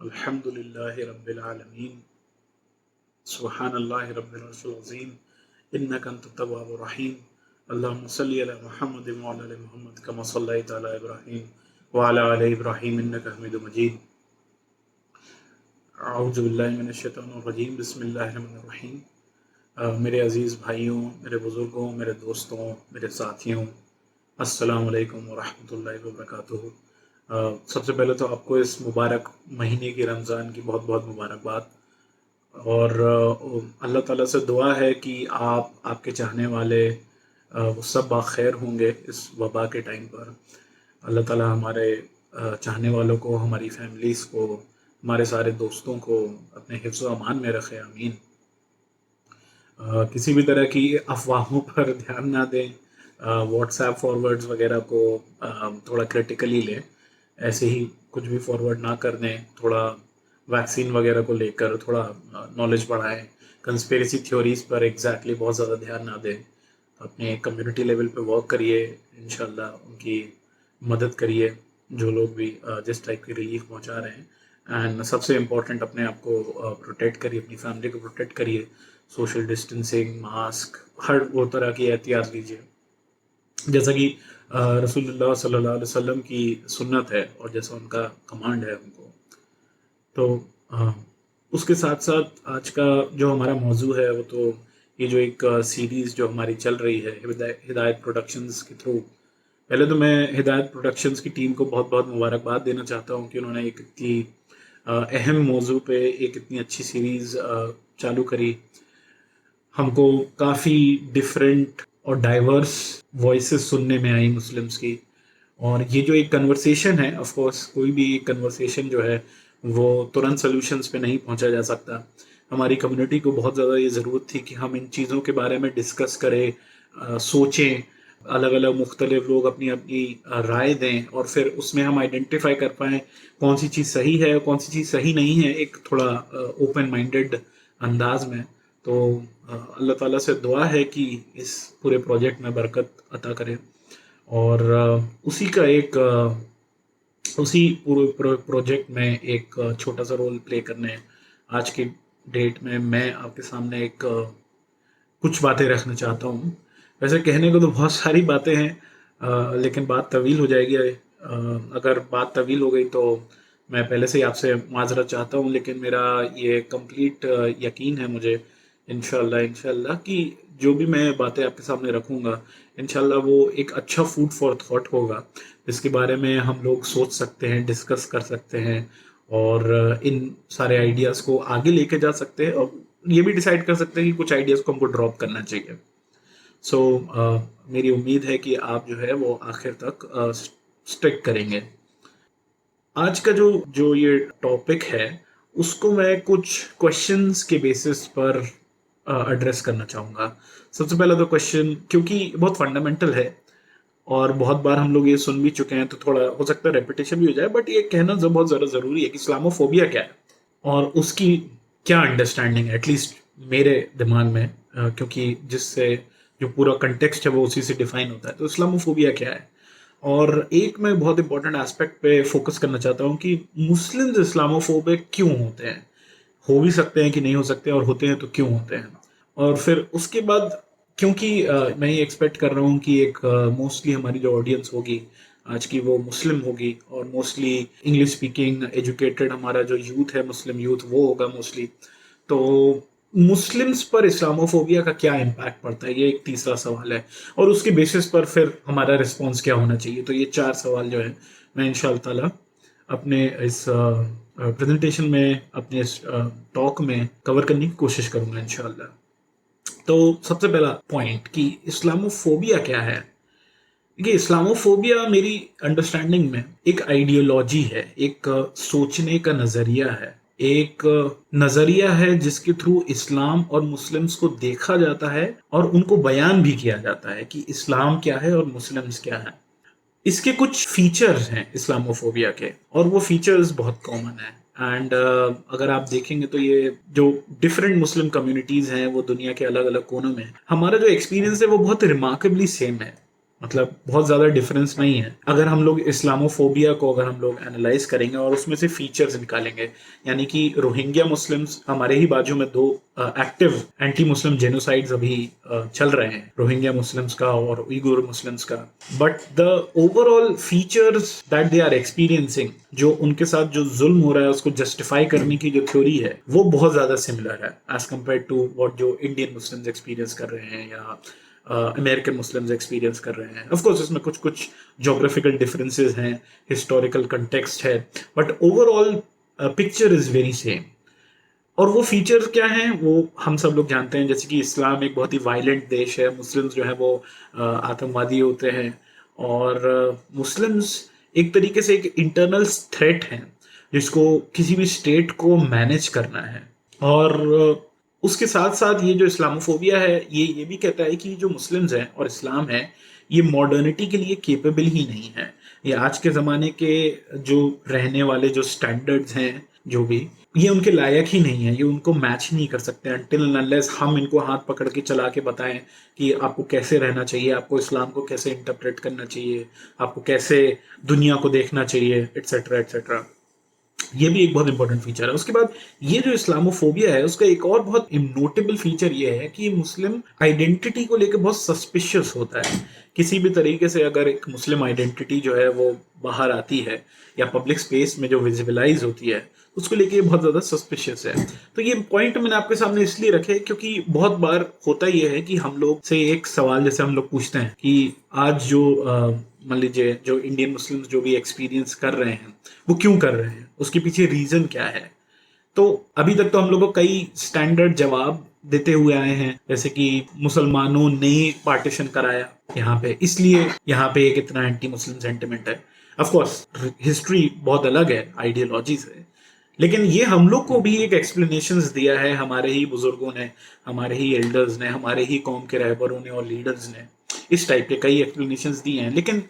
अल्हम्दुलिल्लाहि रब्बिल आलमीन सुब्हानल्लाहि रब्बिल अर्शिल अज़ीम इन्नका अंतत तव्वाबुर रहीम अल्लाहुम्मा सल्लि अला मुहम्मद व अला आलि मुहम्मद कमा सल्लैता अला इब्राहीम व अला आलि इब्राहीम इन्नका हमीदुम मजीद। अऊज़ु बिल्लाहि मिनश शैतानिर रजीम बिस्मिल्लाहिर रहमानिर रहीम। मेरे अज़ीज़ भाइयों, मेरे बुज़ुर्गों, मेरे दोस्तों, मेरे साथियों, अस्सलामु अलैकुम व रहमतुल्लाहि व बरकातुहू। सबसे पहले तो आपको इस मुबारक महीने की रमज़ान की बहुत बहुत मुबारकबाद। और अल्लाह ताला से दुआ है कि आपके चाहने वाले वो सब बाखैर होंगे इस वबा के टाइम पर। अल्लाह ताला हमारे चाहने वालों को, हमारी फैमिलीज़ को, हमारे सारे दोस्तों को अपने हिफ्ज़ व अमान में रखे, आमीन। किसी भी तरह की अफवाहों पर ध्यान ना दें, व्हाट्सएप फॉरवर्ड्स वगैरह को थोड़ा क्रिटिकली लें, ऐसे ही कुछ भी फॉरवर्ड ना कर दें। थोड़ा वैक्सीन वगैरह को लेकर थोड़ा नॉलेज बढ़ाएं। कंस्पिरेसी थ्योरीज पर एग्जैक्टली बहुत ज़्यादा ध्यान ना दें। अपने कम्युनिटी लेवल पे वर्क करिए, इंशाल्लाह उनकी मदद करिए जो लोग भी जिस टाइप की रिलीफ पहुंचा रहे हैं। एंड सबसे इम्पोर्टेंट, अपने आप को प्रोटेक्ट करिए, अपनी फैमिली को प्रोटेक्ट करिए। सोशल डिस्टेंसिंग, मास्क, हर वो तरह की एहतियात लीजिए जैसा कि रसूलुल्लाह सल्लल्लाहु अलैहि वसल्लम की सुन्नत है और जैसा उनका कमांड है हमको। तो उसके साथ साथ आज का जो हमारा मौजू है वो तो ये जो एक सीरीज़ जो हमारी चल रही है हिदायत प्रोडक्शंस के थ्रू। पहले तो मैं हिदायत प्रोडक्शंस की टीम को बहुत बहुत मुबारकबाद देना चाहता हूँ कि उन्होंने एक इतनी अहम मौजू पे एक इतनी अच्छी सीरीज़ चालू करी। हमको काफ़ी डिफरेंट और डाइवर्स वॉइसेस सुनने में आई मुस्लिम्स की। और ये जो एक कन्वर्सेशन है, ऑफ कोर्स कोई भी एक कन्वर्सेशन जो है वो तुरंत सॉल्यूशंस पे नहीं पहुंचा जा सकता। हमारी कम्युनिटी को बहुत ज़्यादा ये ज़रूरत थी कि हम इन चीज़ों के बारे में डिस्कस करें, सोचें, अलग अलग मुख्तलिफ लोग अपनी अपनी राय दें और फिर उसमें हम आइडेंटिफाई कर पाएँ कौन सी चीज़ सही है और कौन सी चीज़ सही नहीं है, एक थोड़ा ओपन माइंडेड अंदाज में। तो अल्लाह ताला से दुआ है कि इस पूरे प्रोजेक्ट में बरकत अता करे। और उसी पूरे प्रोजेक्ट में एक छोटा सा रोल प्ले करने आज की डेट में मैं आपके सामने एक कुछ बातें रखना चाहता हूँ। वैसे कहने को तो बहुत सारी बातें हैं, लेकिन बात तवील हो जाएगी। अगर बात तवील हो गई तो मैं पहले से ही आपसे माजरत चाहता हूँ, लेकिन मेरा ये कंप्लीट यकीन है मुझे इंशाल्लाह इंशाल्लाह कि जो भी मैं बातें आपके सामने रखूँगा इंशाल्लाह वो एक अच्छा फूड फॉर थॉट होगा, जिसके बारे में हम लोग सोच सकते हैं, डिस्कस कर सकते हैं और इन सारे आइडियाज़ को आगे लेके जा सकते हैं और ये भी डिसाइड कर सकते हैं कि कुछ आइडियाज़ को हमको ड्रॉप करना चाहिए। सो मेरी उम्मीद है कि आप जो है वो आखिर तक स्टिक करेंगे। आज का जो जो ये टॉपिक है उसको मैं कुछ क्वेश्चंस के बेसिस पर एड्रेस करना चाहूँगा। सबसे पहला तो क्वेश्चन, क्योंकि बहुत फंडामेंटल है और बहुत बार हम लोग ये सुन भी चुके हैं तो थोड़ा हो सकता है रेपिटेशन भी हो जाए, बट ये कहना बहुत ज़्यादा ज़रूरी है कि इस्लामोफोबिया क्या है और उसकी क्या अंडरस्टैंडिंग है, एटलीस्ट मेरे दिमाग में, क्योंकि जिससे जो पूरा कंटेक्स्ट है वो उसी से डिफाइन होता है। तो इस्लामोफोबिया क्या है? और एक मैं बहुत इंपॉर्टेंट एस्पेक्ट पे फोकस करना चाहता हूँ कि मुस्लिम्स इस्लामोफोबिक क्यों होते हैं, हो भी सकते हैं कि नहीं हो सकते, और होते हैं तो क्यों होते हैं। और फिर उसके बाद, क्योंकि मैं ये एक्सपेक्ट कर रहा हूँ कि एक मोस्टली हमारी जो ऑडियंस होगी आज की वो मुस्लिम होगी और मोस्टली इंग्लिश स्पीकिंग एजुकेटेड हमारा जो यूथ है, मुस्लिम यूथ, वो होगा मोस्टली। तो मुस्लिम्स पर इस्लामोफोबिया का क्या इम्पैक्ट पड़ता है, ये एक तीसरा सवाल है। और उसके बेसिस पर फिर हमारा रिस्पॉन्स क्या होना चाहिए। तो ये चार सवाल जो है मैं इंशाअल्लाह ताला अपने इस प्रेजेंटेशन में, अपने इस टॉक में कवर करने की कोशिश करूंगा इंशाअल्लाह। तो सबसे पहला पॉइंट कि इस्लामोफोबिया क्या है। देखिए, इस्लामोफोबिया मेरी अंडरस्टैंडिंग में एक आइडियोलॉजी है, एक सोचने का नजरिया है, एक नजरिया है जिसके थ्रू इस्लाम और मुस्लिम्स को देखा जाता है और उनको बयान भी किया जाता है कि इस्लाम क्या है और मुस्लिम्स क्या है। इसके कुछ फीचर्स हैं इस्लामोफोबिया के और वो फीचर्स बहुत कॉमन है। एंड अगर आप देखेंगे तो ये जो डिफरेंट मुस्लिम कम्युनिटीज़ हैं वो दुनिया के अलग अलग कोनों में हैं, हमारा जो एक्सपीरियंस है वो बहुत रिमार्केबली सेम है। मतलब बहुत ज़्यादा डिफरेंस नहीं है। अगर हम लोग इस्लामोफोबिया को अगर हम लोग एनालाइज करेंगे और उसमें से फीचर्स निकालेंगे, यानी कि रोहिंग्या मुस्लिम्स, हमारे ही बाजू में दो एक्टिव एंटी मुस्लिम जेनोसाइड्स अभी चल रहे हैं, रोहिंग्या मुस्लिम्स का और उइगुर मुस्लिम्स का। But the overall features that they are experiencing, जो उनके साथ जो जुल्म हो रहा है उसको जस्टिफाई करने की जो थ्योरी है वो बहुत ज़्यादा सिमिलर है एज कम्पेयर टू वॉट जो इंडियन मुस्लिम्स एक्सपीरियंस कर रहे हैं या अमेरिकन मुस्लिम्स एक्सपीरियंस कर रहे हैं। ऑफ कोर्स इसमें कुछ कुछ जोग्राफिकल डिफरेंसेस हैं, हिस्टोरिकल कंटेक्स्ट है, but overall picture is very same. और वो फीचर्स क्या हैं वो हम सब लोग जानते हैं, जैसे कि इस्लाम एक बहुत ही वायलेंट देश है, मुस्लिम्स जो है वो आतंकवादी होते हैं, और मुस्लिम्स एक तरीके से एक इंटरनल थ्रेट है जिसको किसी भी स्टेट को मैनेज करना है। और उसके साथ साथ ये जो इस्लामोफोबिया है ये भी कहता है कि जो मुस्लिम्स हैं और इस्लाम है ये मॉडर्निटी के लिए केपेबल ही नहीं है। ये आज के ज़माने के जो रहने वाले जो स्टैंडर्ड्स हैं जो भी, ये उनके लायक ही नहीं है, ये उनको मैच नहीं कर सकते अनटिल अनलेस हम इनको हाथ पकड़ के चला के बताएं कि आपको कैसे रहना चाहिए, आपको इस्लाम को कैसे इंटरप्रेट करना चाहिए, आपको कैसे दुनिया को देखना चाहिए, एट्सेट्रा एट्सेट्रा। ये भी एक बहुत इंपॉर्टेंट फीचर है। उसके बाद ये जो इस्लामोफोबिया है उसका एक और बहुत नोटेबल फीचर ये है कि मुस्लिम आइडेंटिटी को लेकर बहुत सस्पिशियस होता है। किसी भी तरीके से अगर एक मुस्लिम आइडेंटिटी जो है वो बाहर आती है या पब्लिक स्पेस में जो विजिबलाइज होती है उसको लेके बहुत ज़्यादा सस्पिशियस है। तो ये पॉइंट मैंने आपके सामने इसलिए रखे क्योंकि बहुत बार होता ये है कि हम लोग से एक सवाल जैसे हम लोग पूछते हैं कि आज जो मान लीजिए जो इंडियन मुस्लिम्स जो भी एक्सपीरियंस कर रहे हैं वो क्यों कर रहे हैं, उसके पीछे रीजन क्या है। तो अभी तक तो हम लोग को कई स्टैंडर्ड जवाब देते हुए आए हैं, जैसे कि मुसलमानों ने पार्टीशन कराया यहाँ पे इसलिए यहाँ पे एक इतना एंटी मुस्लिम सेंटिमेंट है। ऑफ कोर्स हिस्ट्री बहुत अलग है आइडियोलॉजी से, लेकिन ये हम लोग को भी एक एक्सप्लेनेशंस दिया है हमारे ही बुजुर्गों ने, हमारे ही एल्डर्स ने, हमारे ही कौम के रहबरों ने और लीडर्स ने इस टाइप के कई एक्सप्लेनेशंस दिए हैं। लेकिन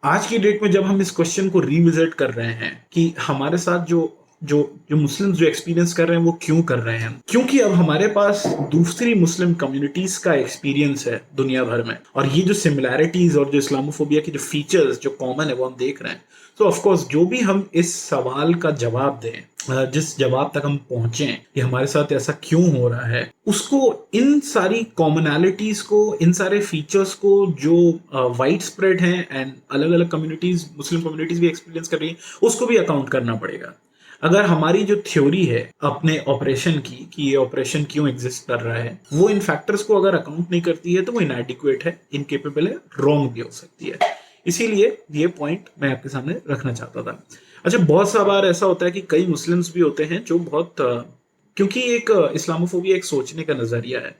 आज की डेट में जब हम इस क्वेश्चन को रिविजिट कर रहे हैं कि हमारे साथ जो जो जो मुस्लिम्स जो एक्सपीरियंस कर रहे हैं वो क्यों कर रहे हैं, क्योंकि अब हमारे पास दूसरी मुस्लिम कम्युनिटीज का एक्सपीरियंस है दुनिया भर में, और ये जो सिमिलैरिटीज और जो इस्लामोफोबिया की जो फीचर्स जो कॉमन है वो हम देख रहे हैं। तो ऑफ कोर्स जो भी हम इस सवाल का जवाब दें, जिस जवाब तक हम पहुंचे कि हमारे साथ ऐसा क्यों हो रहा है, उसको इन सारी कॉमनैलिटीज को, इन सारे फीचर्स को जो वाइड स्प्रेड हैं एंड अलग अलग कम्युनिटीज, मुस्लिम कम्युनिटीज भी एक्सपीरियंस कर रही हैं, उसको भी अकाउंट करना पड़ेगा। अगर हमारी जो थ्योरी है अपने ऑपरेशन की कि ये ऑपरेशन क्यों एग्जिस्ट कर रहा है वो इन फैक्टर्स को अगर अकाउंट नहीं करती है तो वो इनएडिक्वेट है, इनकेपेबल है, रॉन्ग भी हो सकती है। इसीलिए ये पॉइंट मैं आपके सामने रखना चाहता था। अच्छा, बहुत सा बार ऐसा होता है कि कई मुस्लिम्स भी होते हैं जो बहुत क्योंकि एक इस्लामोफोबिया एक सोचने का नजरिया है,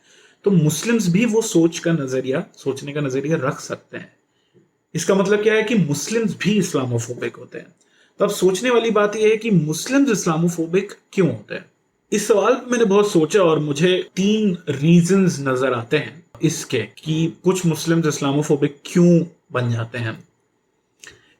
तो मुस्लिम्स भी वो सोचने का नजरिया रख सकते हैं। इसका मतलब क्या है कि मुस्लिम्स भी इस्लामोफोबिक होते हैं। तो अब सोचने वाली बात यह है कि मुस्लिम्स इस्लामोफोबिक क्यों होते हैं। इस सवाल पे मैंने बहुत सोचा और मुझे 3 रीजंस नजर आते हैं इसके कि कुछ मुस्लिम्स इस्लामोफोबिक क्यों बन जाते हैं।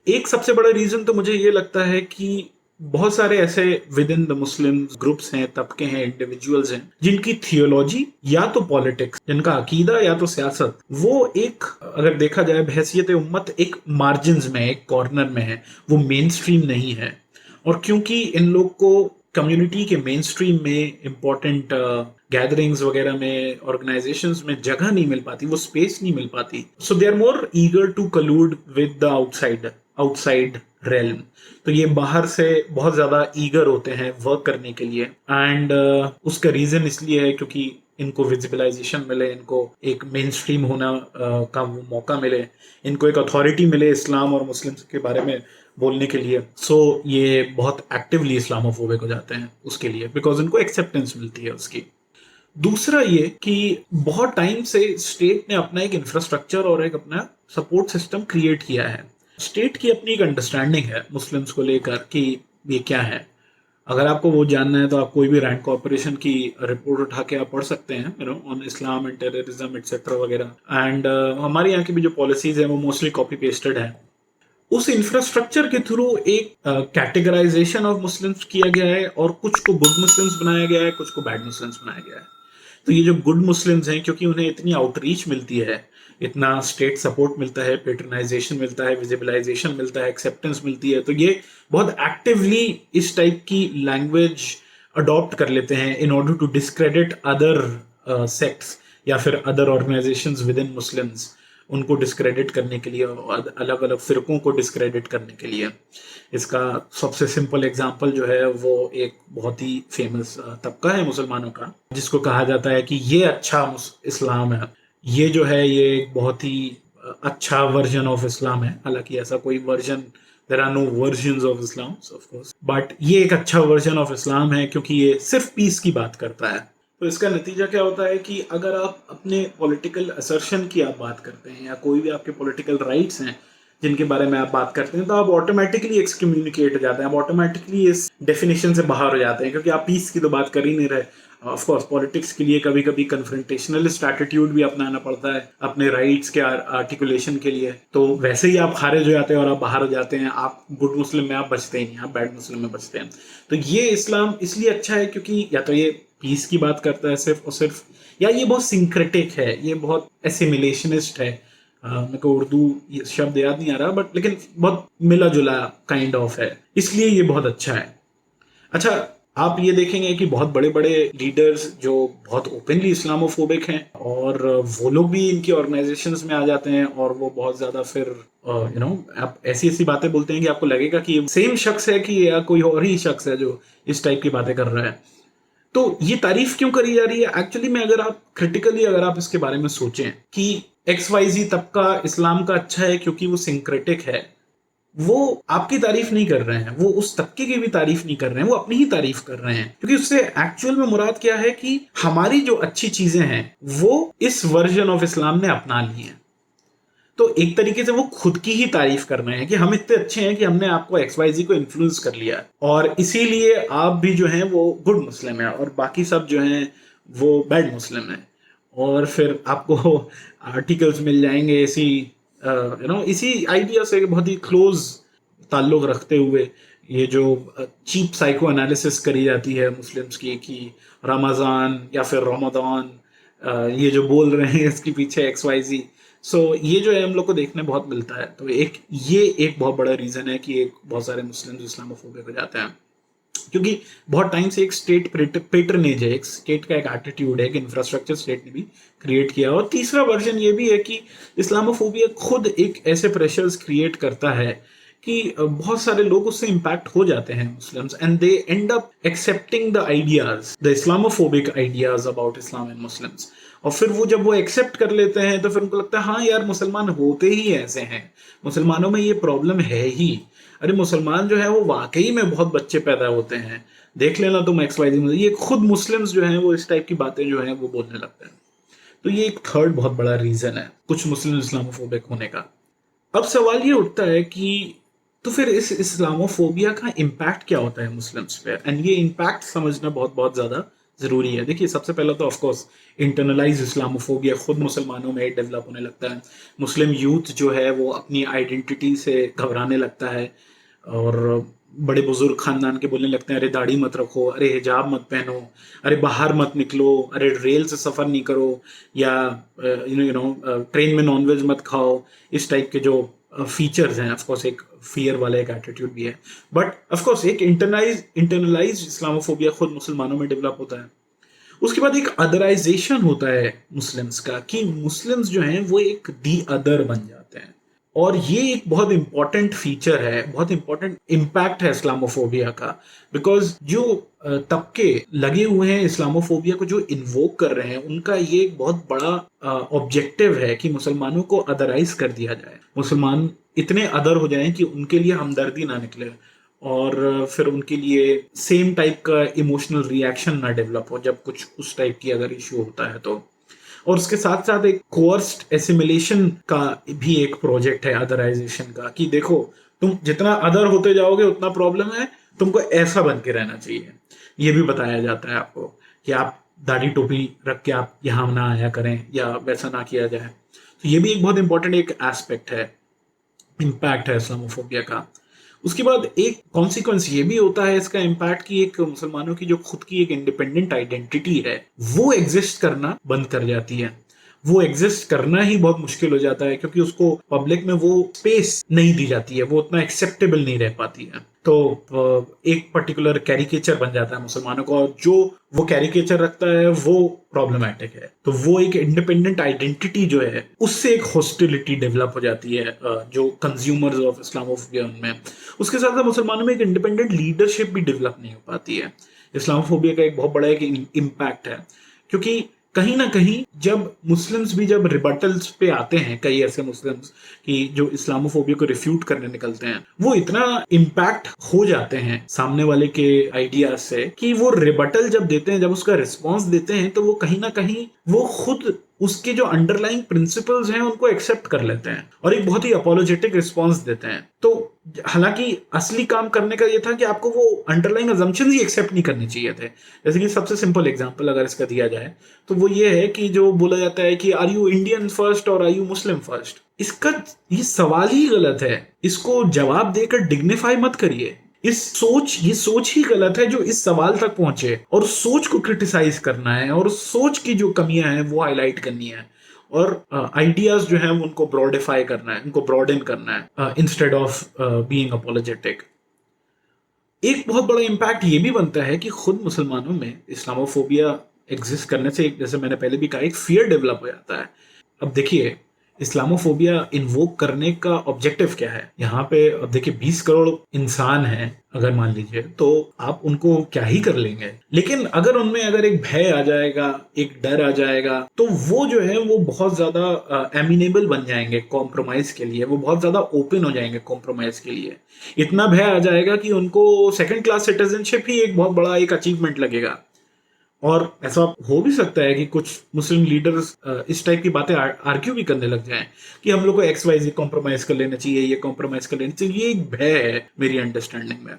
एक सबसे बड़ा रीजन तो मुझे ये लगता है कि बहुत सारे ऐसे with in the Muslim groups हैं, तबके हैं, इंडिविजुअल्स हैं जिनकी थियोलॉजी या तो पॉलिटिक्स, जिनका अकीदा या तो सियासत, वो एक अगर देखा जाए बहैसियत उम्मत एक मार्जिन्स में, एक कॉर्नर में है, वो मेन स्ट्रीम नहीं है। और क्योंकि इन लोग को कम्युनिटी के मेन स्ट्रीम में इंपॉर्टेंट गैदरिंग्स वगैरह में, ऑर्गेनाइजेशंस में जगह नहीं मिल पाती, वो स्पेस नहीं मिल पाती, so they are more eager to collude with the outside realm. तो ये बाहर से बहुत ज्यादा ईगर होते हैं वर्क करने के लिए, एंड उसका रीजन इसलिए है क्योंकि इनको विजिबलाइजेशन मिले, इनको एक मेन स्ट्रीम होना का वो मौका मिले, इनको एक अथॉरिटी मिले इस्लाम और मुस्लिम के बारे में बोलने के लिए। सो ये बहुत एक्टिवली इस्लामोफोबिक हो जाते हैं उसके लिए, बिकॉज इनको एक्सेप्टेंस मिलती है उसकी। दूसरा ये कि बहुत टाइम से स्टेट ने अपना एक इंफ्रास्ट्रक्चर और एक अपना सपोर्ट सिस्टम क्रिएट किया है। स्टेट की अपनी एक अंडरस्टैंडिंग है मुस्लिम्स को लेकर कि ये क्या है। अगर आपको वो जानना है तो आप कोई भी रैंड कॉर्पोरेशन की रिपोर्ट उठा के आप पढ़ सकते हैं, on Islam and terrorism etcetera वगैरह। एंड हमारे यहाँ की भी जो पॉलिसीज है वो मोस्टली कॉपी पेस्टेड है। उस इंफ्रास्ट्रक्चर के थ्रू एक कैटेगराइजेशन ऑफ मुस्लिम्स किया गया है और कुछ को गुड मुस्लिम्स बनाया गया है, कुछ को बैड मुस्लिम्स बनाया गया है। तो ये जो गुड मुस्लिम्स हैं, क्योंकि उन्हें इतनी आउटरीच मिलती है, इतना स्टेट सपोर्ट मिलता है, पेट्रनाइजेशन मिलता है, विजिबलाइजेशन मिलता है, एक्सेप्टेंस मिलती है, तो ये बहुत एक्टिवली इस टाइप की लैंग्वेज अडॉप्ट कर लेते हैं in order to discredit other sects या फिर other organisations with in Muslims, उनको डिस्क्रेडिट करने के लिए और अलग अलग फिरकों को डिस्क्रेडिट करने के लिए। इसका सबसे सिंपल एग्जांपल जो है वो एक बहुत ही फेमस तबका है मुसलमानों का, जिसको कहा जाता है कि ये अच्छा इस्लाम है, ये जो है ये एक बहुत ही अच्छा वर्जन ऑफ इस्लाम है। हालांकि ऐसा कोई version, there are no versions of Islam of course, but ये एक अच्छा वर्जन ऑफ इस्लाम है क्योंकि ये सिर्फ पीस की बात करता है। तो इसका नतीजा क्या होता है कि अगर आप अपने पॉलिटिकल असर्शन की आप बात करते हैं या कोई भी आपके पॉलिटिकल राइट्स हैं जिनके बारे में आप बात करते हैं, तो आप ऑटोमेटिकली एक्सकम्युनिकेट हो जाते हैं, आप ऑटोमेटिकली इस डेफिनेशन से बाहर हो जाते हैं, क्योंकि आप पीस की तो बात कर ही नहीं रहे। ऑफ कोर्स पॉलिटिक्स के लिए कभी कभी कन्फ्रंटेशनलिस्ट एटीट्यूड भी अपनाना पड़ता है अपने राइट्स के आर्टिकुलेशन के लिए, तो वैसे ही आप खारिज हो जाते हैं और आप बाहर हो जाते हैं, आप गुड मुस्लिम में आप बचते ही नहीं, आप बैड मुस्लिम में बचते हैं। तो ये इस्लाम इसलिए अच्छा है क्योंकि या तो ये पीस की बात करता है सिर्फ और सिर्फ, या ये बहुत सिंक्रेटिक है, ये बहुत एसिमिलेशनिस्ट है। मेरे को उर्दू ये शब्द याद नहीं आ रहा, बट लेकिन बहुत मिला जुला काइंड ऑफ है, इसलिए ये बहुत अच्छा है। अच्छा, आप ये देखेंगे कि बहुत बड़े बड़े लीडर्स जो बहुत ओपनली इस्लामोफोबिक हैं, और वो लोग भी इनकी ऑर्गेनाइजेशंस में आ जाते हैं, और वो बहुत ज्यादा फिर आप ऐसी ऐसी बातें बोलते हैं कि आपको लगेगा कि सेम शख्स है कि या कोई और ही शख्स है जो इस टाइप की बातें कर रहा है। तो ये तारीफ क्यों करी जा रही है एक्चुअली में? अगर आप क्रिटिकली अगर आप इसके बारे में सोचें कि XYZ तबका इस्लाम का अच्छा है क्योंकि वो सिंक्रेटिक है, वो आपकी तारीफ नहीं कर रहे हैं, वो उस तबके की भी तारीफ नहीं कर रहे हैं, वो अपनी ही तारीफ कर रहे हैं, क्योंकि उससे एक्चुअल में मुराद क्या है कि हमारी जो अच्छी चीजें हैं वो इस वर्जन ऑफ इस्लाम ने अपना ली हैं। तो एक तरीके से वो खुद की ही तारीफ कर रहे हैं कि हम इतने अच्छे हैं कि हमने आपको XYZ को इन्फ्लुएंस कर लिया और इसीलिए आप भी जो हैं वो गुड मुस्लिम है और बाकी सब जो हैं वो बैड मुस्लिम है। और फिर आपको आर्टिकल्स मिल जाएंगे इसी इसी आइडिया से बहुत ही क्लोज ताल्लुक रखते हुए, ये जो चीप साइको एनालिसिस करी जाती है मुस्लिम्स की कि रमज़ान या फिर रमदान, ये जो बोल रहे हैं इसके पीछे XYZ। सो ये जो है हम लोग को देखने बहुत मिलता है। तो ये एक बहुत बड़ा रीज़न है कि एक बहुत सारे मुस्लिम इस्लामोफोबिक हो जाते हैं, क्योंकि बहुत टाइम से एक स्टेट पेटरनेज है, एक स्टेट का एक एटीट्यूड है, एक इंफ्रास्ट्रक्चर स्टेट ने भी क्रिएट किया। और तीसरा वर्जन ये भी है कि इस्लामोफोबिया खुद एक ऐसे प्रेशर्स क्रिएट करता है कि बहुत सारे लोग उससे इम्पैक्ट हो जाते हैं Muslims, and they and up accepting the ideas, the Islamophobic ideas about Islam and Muslims. और फिर वो जब वो एक्सेप्ट कर लेते हैं तो फिर उनको लगता है हाँ यार मुसलमान होते ही ऐसे हैं, मुसलमानों में ये प्रॉब्लम है ही, अरे मुसलमान जो है वो वाकई में बहुत बच्चे पैदा होते हैं, देख लेना तुम XYZ में। ये खुद मुस्लिम्स जो हैं वो इस टाइप की बातें जो हैं वो बोलने लगते हैं। तो ये एक थर्ड बहुत बड़ा रीजन है कुछ मुस्लिम इस्लामोफोबिक होने का। अब सवाल ये उठता है कि तो फिर इस इस्लामोफोबिया का इम्पैक्ट क्या होता है मुस्लिम्स पे, एंड ये इम्पैक्ट समझना बहुत बहुत ज्यादा जरूरी है। देखिए, सबसे पहला तो ऑफ कोर्स इंटरनलाइज इस्लामोफोबिया खुद मुसलमानों में डेवलप होने लगता है। मुस्लिम यूथ जो है वो अपनी आइडेंटिटी से घबराने लगता है और बड़े बुजुर्ग खानदान के बोलने लगते हैं अरे दाढ़ी मत रखो, अरे हिजाब मत पहनो, अरे बाहर मत निकलो, अरे रेल से सफ़र नहीं करो, या ट्रेन में नॉनवेज मत खाओ। इस टाइप के जो फीचर्स हैं, ऑफ कोर्स एक फियर वाला एक एटीट्यूड भी है, बट ऑफ कोर्स एक इंटरनलाइज इस्लामोफोबिया खुद मुसलमानों में डेवलप होता है। उसके बाद एक अदराइजेशन होता है मुस्लिम्स का कि मुस्लिम्स जो हैं वो एक दी अदर बन जाते हैं, और ये एक बहुत इंपॉर्टेंट फीचर है, बहुत इंपॉर्टेंट इम्पैक्ट है इस्लामोफोबिया का। बिकॉज जो तबके लगे हुए हैं इस्लामोफोबिया को जो इन्वोक कर रहे हैं, उनका ये एक बहुत बड़ा ऑब्जेक्टिव है कि मुसलमानों को अदराइज कर दिया जाए, मुसलमान इतने अदर हो जाएं कि उनके लिए हमदर्दी ना निकले, और फिर उनके लिए सेम टाइप का इमोशनल रिएक्शन ना डेवलप हो जब कुछ उस टाइप की अगर इश्यू होता है तो। और उसके साथ साथ एक कोर्स्ड एसिमिलेशन का भी एक प्रोजेक्ट है अदराइजेशन का, कि देखो तुम जितना अदर होते जाओगे उतना प्रॉब्लम है, तुमको ऐसा बन के रहना चाहिए। ये भी बताया जाता है आपको कि आप दाढ़ी टोपी रख के आप यहाँ ना आया करें या वैसा ना किया जाए। तो ये भी एक बहुत इंपॉर्टेंट एक एस्पेक्ट है। इम्पैक्ट है इस्लामोफोबिया का। उसके बाद एक कॉन्सिक्वेंस ये भी होता है इसका इम्पैक्ट कि एक मुसलमानों की जो खुद की एक इंडिपेंडेंट आइडेंटिटी है वो एग्जिस्ट करना बंद कर जाती है। वो एग्जिस्ट करना ही बहुत मुश्किल हो जाता है क्योंकि उसको पब्लिक में वो स्पेस नहीं दी जाती है, वो उतना एक्सेप्टेबल नहीं रह पाती है। तो एक पर्टिकुलर कैरिकेचर बन जाता है मुसलमानों का, और जो वो कैरिकेचर रखता है वो प्रॉब्लमैटिक है। तो वो एक इंडिपेंडेंट आइडेंटिटी जो है उससे एक हॉस्टिलिटी डेवलप हो जाती है जो कंज्यूमर्स ऑफ इस्लामोफोबिया उनमें। उसके साथ साथ मुसलमानों में एक इंडिपेंडेंट लीडरशिप भी डेवलप नहीं हो पाती है। इस्लामोफोबिया का एक बहुत बड़ा एक इम्पैक्ट है, क्योंकि कहीं ना कहीं जब मुस्लिम्स भी जब रिबटल्स पे आते हैं, कई ऐसे मुस्लिम्स कि जो इस्लामोफोबिया को रिफ्यूट करने निकलते हैं, वो इतना इम्पैक्ट हो जाते हैं सामने वाले के आइडियाज से कि वो रिबटल जब देते हैं, जब उसका रिस्पॉन्स देते हैं, तो वो कहीं ना कहीं वो खुद उसके जो अंडरलाइंग प्रिंसिपल्स हैं उनको एक्सेप्ट कर लेते हैं और एक बहुत ही अपोलोजेटिक रिस्पॉन्स देते हैं। तो हालांकि असली काम करने का ये था कि आपको वो अंडरलाइंग अजम्पशंस ही एक्सेप्ट नहीं करने चाहिए थे। जैसे कि सबसे सिंपल एग्जांपल अगर इसका दिया जाए तो वो ये है कि जो बोला जाता है कि आर यू इंडियन फर्स्ट और आर यू मुस्लिम फर्स्ट, इसका ये सवाल ही गलत है। इसको जवाब देकर डिग्निफाई मत करिए। ये सोच ही गलत है जो इस सवाल तक पहुंचे, और सोच को क्रिटिसाइज करना है और सोच की जो कमियां हैं वो हाईलाइट करनी है, और आइडियाज जो है उनको ब्रॉडिफाई करना है, उनको ब्रॉडन करना है इंस्टेड ऑफ बीइंग अपोलोजेटिक। एक बहुत बड़ा इम्पैक्ट ये भी बनता है कि खुद मुसलमानों में इस्लामोफोबिया एग्जिस्ट करने से जैसे मैंने पहले भी कहा, एक फियर डेवलप हो जाता है। अब देखिए, इस्लामोफोबिया इन्वोक करने का ऑब्जेक्टिव क्या है यहाँ पे? अब देखिए 20 करोड़ इंसान हैं अगर मान लीजिए, तो आप उनको क्या ही कर लेंगे। लेकिन अगर उनमें अगर एक भय आ जाएगा, एक डर आ जाएगा, तो वो जो है वो बहुत ज्यादा एमिनेबल बन जाएंगे कॉम्प्रोमाइज के लिए, वो बहुत ज्यादा ओपन हो जाएंगे कॉम्प्रोमाइज के लिए। इतना भय आ जाएगा कि उनको सेकंड क्लास सिटीजनशिप ही एक बहुत बड़ा एक अचीवमेंट लगेगा। और ऐसा हो भी सकता है कि कुछ मुस्लिम लीडर्स इस टाइप की बातें आर्ग्यू भी करने लग जाएं कि हम लोग को एक्स वाई जी कॉम्प्रोमाइज कर लेना चाहिए, ये कॉम्प्रोमाइज कर लेना चाहिए। ये एक भय है मेरी अंडरस्टैंडिंग में।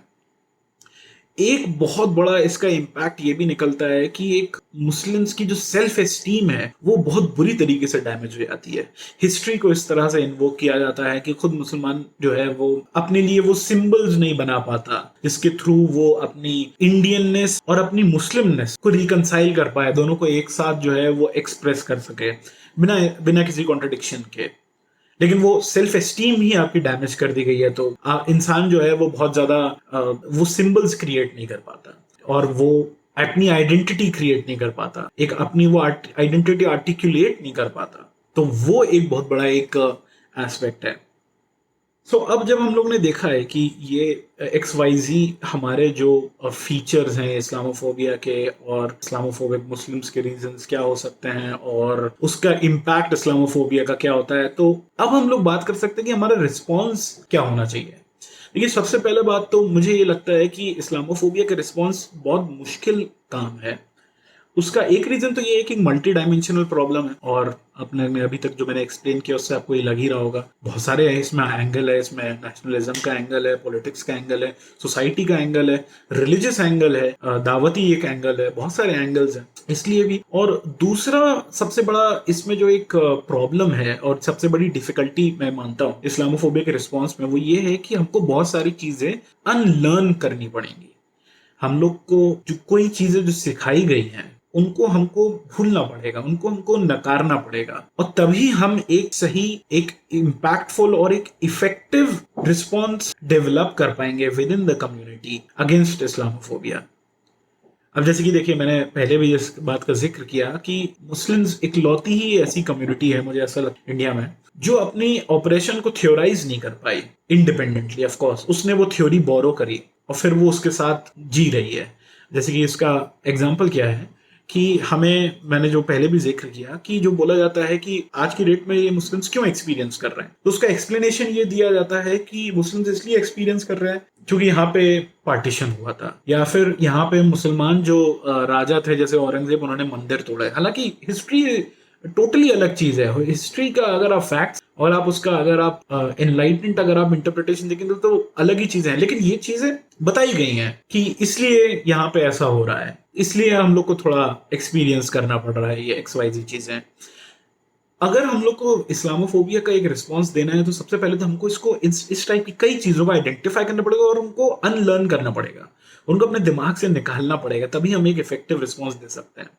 एक बहुत बड़ा इसका इम्पैक्ट ये भी निकलता है कि एक मुस्लिम्स की जो सेल्फ एस्टीम है वो बहुत बुरी तरीके से डैमेज हो जाती है। हिस्ट्री को इस तरह से इन्वोक किया जाता है कि खुद मुसलमान जो है वो अपने लिए वो सिंबल्स नहीं बना पाता जिसके थ्रू वो अपनी इंडियननेस और अपनी मुस्लिमनेस को रिकंसाइल कर पाए, दोनों को एक साथ जो है वो एक्सप्रेस कर सके बिना बिना किसी कॉन्ट्रडिक्शन के। लेकिन वो सेल्फ एस्टीम ही आपकी डैमेज कर दी गई है, तो इंसान जो है वो बहुत ज्यादा वो सिंबल्स क्रिएट नहीं कर पाता और वो अपनी आइडेंटिटी क्रिएट नहीं कर पाता, एक अपनी वो आइडेंटिटी आर्टिकुलेट नहीं कर पाता। तो वो एक बहुत बड़ा एक एस्पेक्ट है। सो अब जब हम लोग ने देखा है कि ये एक्स वाई जी हमारे जो फीचर्स हैं इस्लामोफोबिया के और इस्लामोफोबिक मुस्लिम्स के रीजंस क्या हो सकते हैं और उसका इम्पैक्ट इस्लामोफोबिया का क्या होता है, तो अब हम लोग बात कर सकते हैं कि हमारा रिस्पॉन्स क्या होना चाहिए। देखिए, सबसे पहले बात तो मुझे ये लगता है कि इस्लामोफोबिया का रिस्पॉन्स बहुत मुश्किल काम है। उसका एक रीजन तो ये है कि मल्टी डायमेंशनल प्रॉब्लम है, और अपने अभी तक जो मैंने एक्सप्लेन किया उससे आपको ये लग ही रहा होगा। बहुत सारे है इसमें एंगल है, इसमें नेशनलिज्म का एंगल है, पॉलिटिक्स का एंगल है, सोसाइटी का एंगल है, रिलीजियस एंगल है, दावती एक एंगल है, बहुत सारे एंगल्स हैं इसलिए भी। और दूसरा सबसे बड़ा इसमें जो एक प्रॉब्लम है और सबसे बड़ी डिफिकल्टी मैं मानता हूँ इस्लामोफोबिया के रिस्पॉन्स में, वो ये है कि हमको बहुत सारी चीजें अनलर्न करनी पड़ेंगी। हम लोग को जो कोई चीजें जो सिखाई गई हैं उनको हमको भूलना पड़ेगा, उनको हमको नकारना पड़ेगा, और तभी हम एक सही, एक इम्पैक्टफुल और एक इफेक्टिव रिस्पॉन्स डेवलप कर पाएंगे with in the community against Islamophobia. अब जैसे कि देखिए, मैंने पहले भी इस बात का जिक्र किया कि मुस्लिम्स इकलौती ही ऐसी कम्युनिटी है मुझे ऐसा लगता है इंडिया में जो अपनी ऑपरेशन को थ्योराइज नहीं कर पाई इंडिपेंडेंटली। ऑफ कोर्स उसने वो थ्योरी बोरो करी और फिर वो उसके साथ जी रही है। जैसे कि इसका एग्जाम्पल क्या है कि मैंने जो पहले भी जिक्र किया कि जो बोला जाता है कि आज की डेट में ये मुस्लिम्स क्यों एक्सपीरियंस कर रहे हैं, तो उसका एक्सप्लेनेशन ये दिया जाता है कि मुस्लिम्स इसलिए एक्सपीरियंस कर रहे हैं क्योंकि यहाँ पे पार्टीशन हुआ था, या फिर यहाँ पे मुसलमान जो राजा थे जैसे औरंगजेब, उन्होंने मंदिर तोड़े। हालांकि हिस्ट्री टोटली अलग चीज है। हिस्ट्री का अगर आप फैक्ट्स और आप उसका अगर आप एनलाइटमेंट अगर आप इंटरप्रिटेशन देखेंगे तो अलग ही चीजें हैं, लेकिन ये चीजें बताई गई हैं कि इसलिए यहाँ पे ऐसा हो रहा है, इसलिए हम लोग को थोड़ा एक्सपीरियंस करना पड़ रहा है ये एक्स वाई जी चीजें। अगर हम लोग को इस्लामोफोबिया का एक रिस्पॉन्स देना है तो सबसे पहले तो हमको इसको इस टाइप की कई चीज़ों को आइडेंटिफाई करना पड़ेगा और उनको अनलर्न करना पड़ेगा, उनको अपने दिमाग से निकालना पड़ेगा, तभी हम एक इफेक्टिव रिस्पॉन्स दे सकते हैं।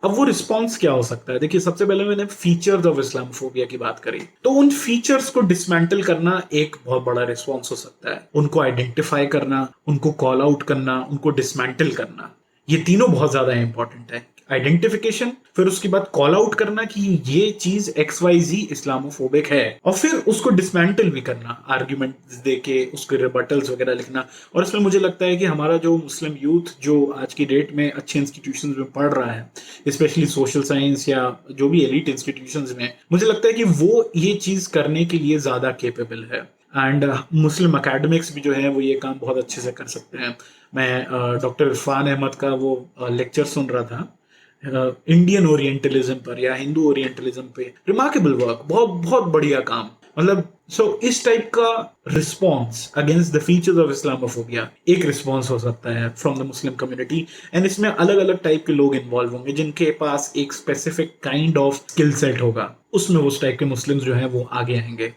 अब वो रिस्पॉन्स क्या हो सकता है? देखिए, सबसे पहले मैंने फीचर्स ऑफ इस्लामोफोबिया की बात करी, तो उन फीचर्स को डिसमेंटल करना एक बहुत बड़ा रिस्पॉन्स हो सकता है। उनको आइडेंटिफाई करना, उनको कॉल आउट करना, उनको डिसमेंटल करना, ये तीनों बहुत ज्यादा इंपॉर्टेंट है। आइडेंटिफिकेशन, फिर उसके बाद कॉल आउट करना कि ये चीज XYZ इस्लामोफोबिक है, और फिर उसको डिसमेंटल भी करना, आर्ग्यूमेंट देके उसके रिबटल्स वगैरह लिखना। और इसमें मुझे लगता है कि हमारा जो मुस्लिम यूथ जो आज की डेट में अच्छे इंस्टीट्यूशंस में पढ़ रहा है, स्पेशली सोशल साइंस या जो भी एलिट इंस्टीट्यूशंस में, मुझे लगता है कि वो ये चीज करने के लिए ज्यादा केपेबल है। एंड मुस्लिम अकेडमिक्स भी जो है वो ये काम बहुत अच्छे से कर सकते हैं। मैं डॉक्टर इरफान अहमद का वो लेक्चर सुन रहा था इंडियन ओरिएंटलिज्म पर या हिंदू ओरिएंटलिज्म पे, रिमार्केबल वर्क, बहुत बहुत बढ़िया काम। मतलब इस टाइप का response against the features of Islamophobia एक रिस्पॉन्स हो सकता है from the Muslim community. And इसमें अलग अलग टाइप के लोग इन्वॉल्व होंगे जिनके पास एक specific kind of skill set होगा, उसमें उस टाइप के मुस्लिम्स जो है वो आगे आएंगे।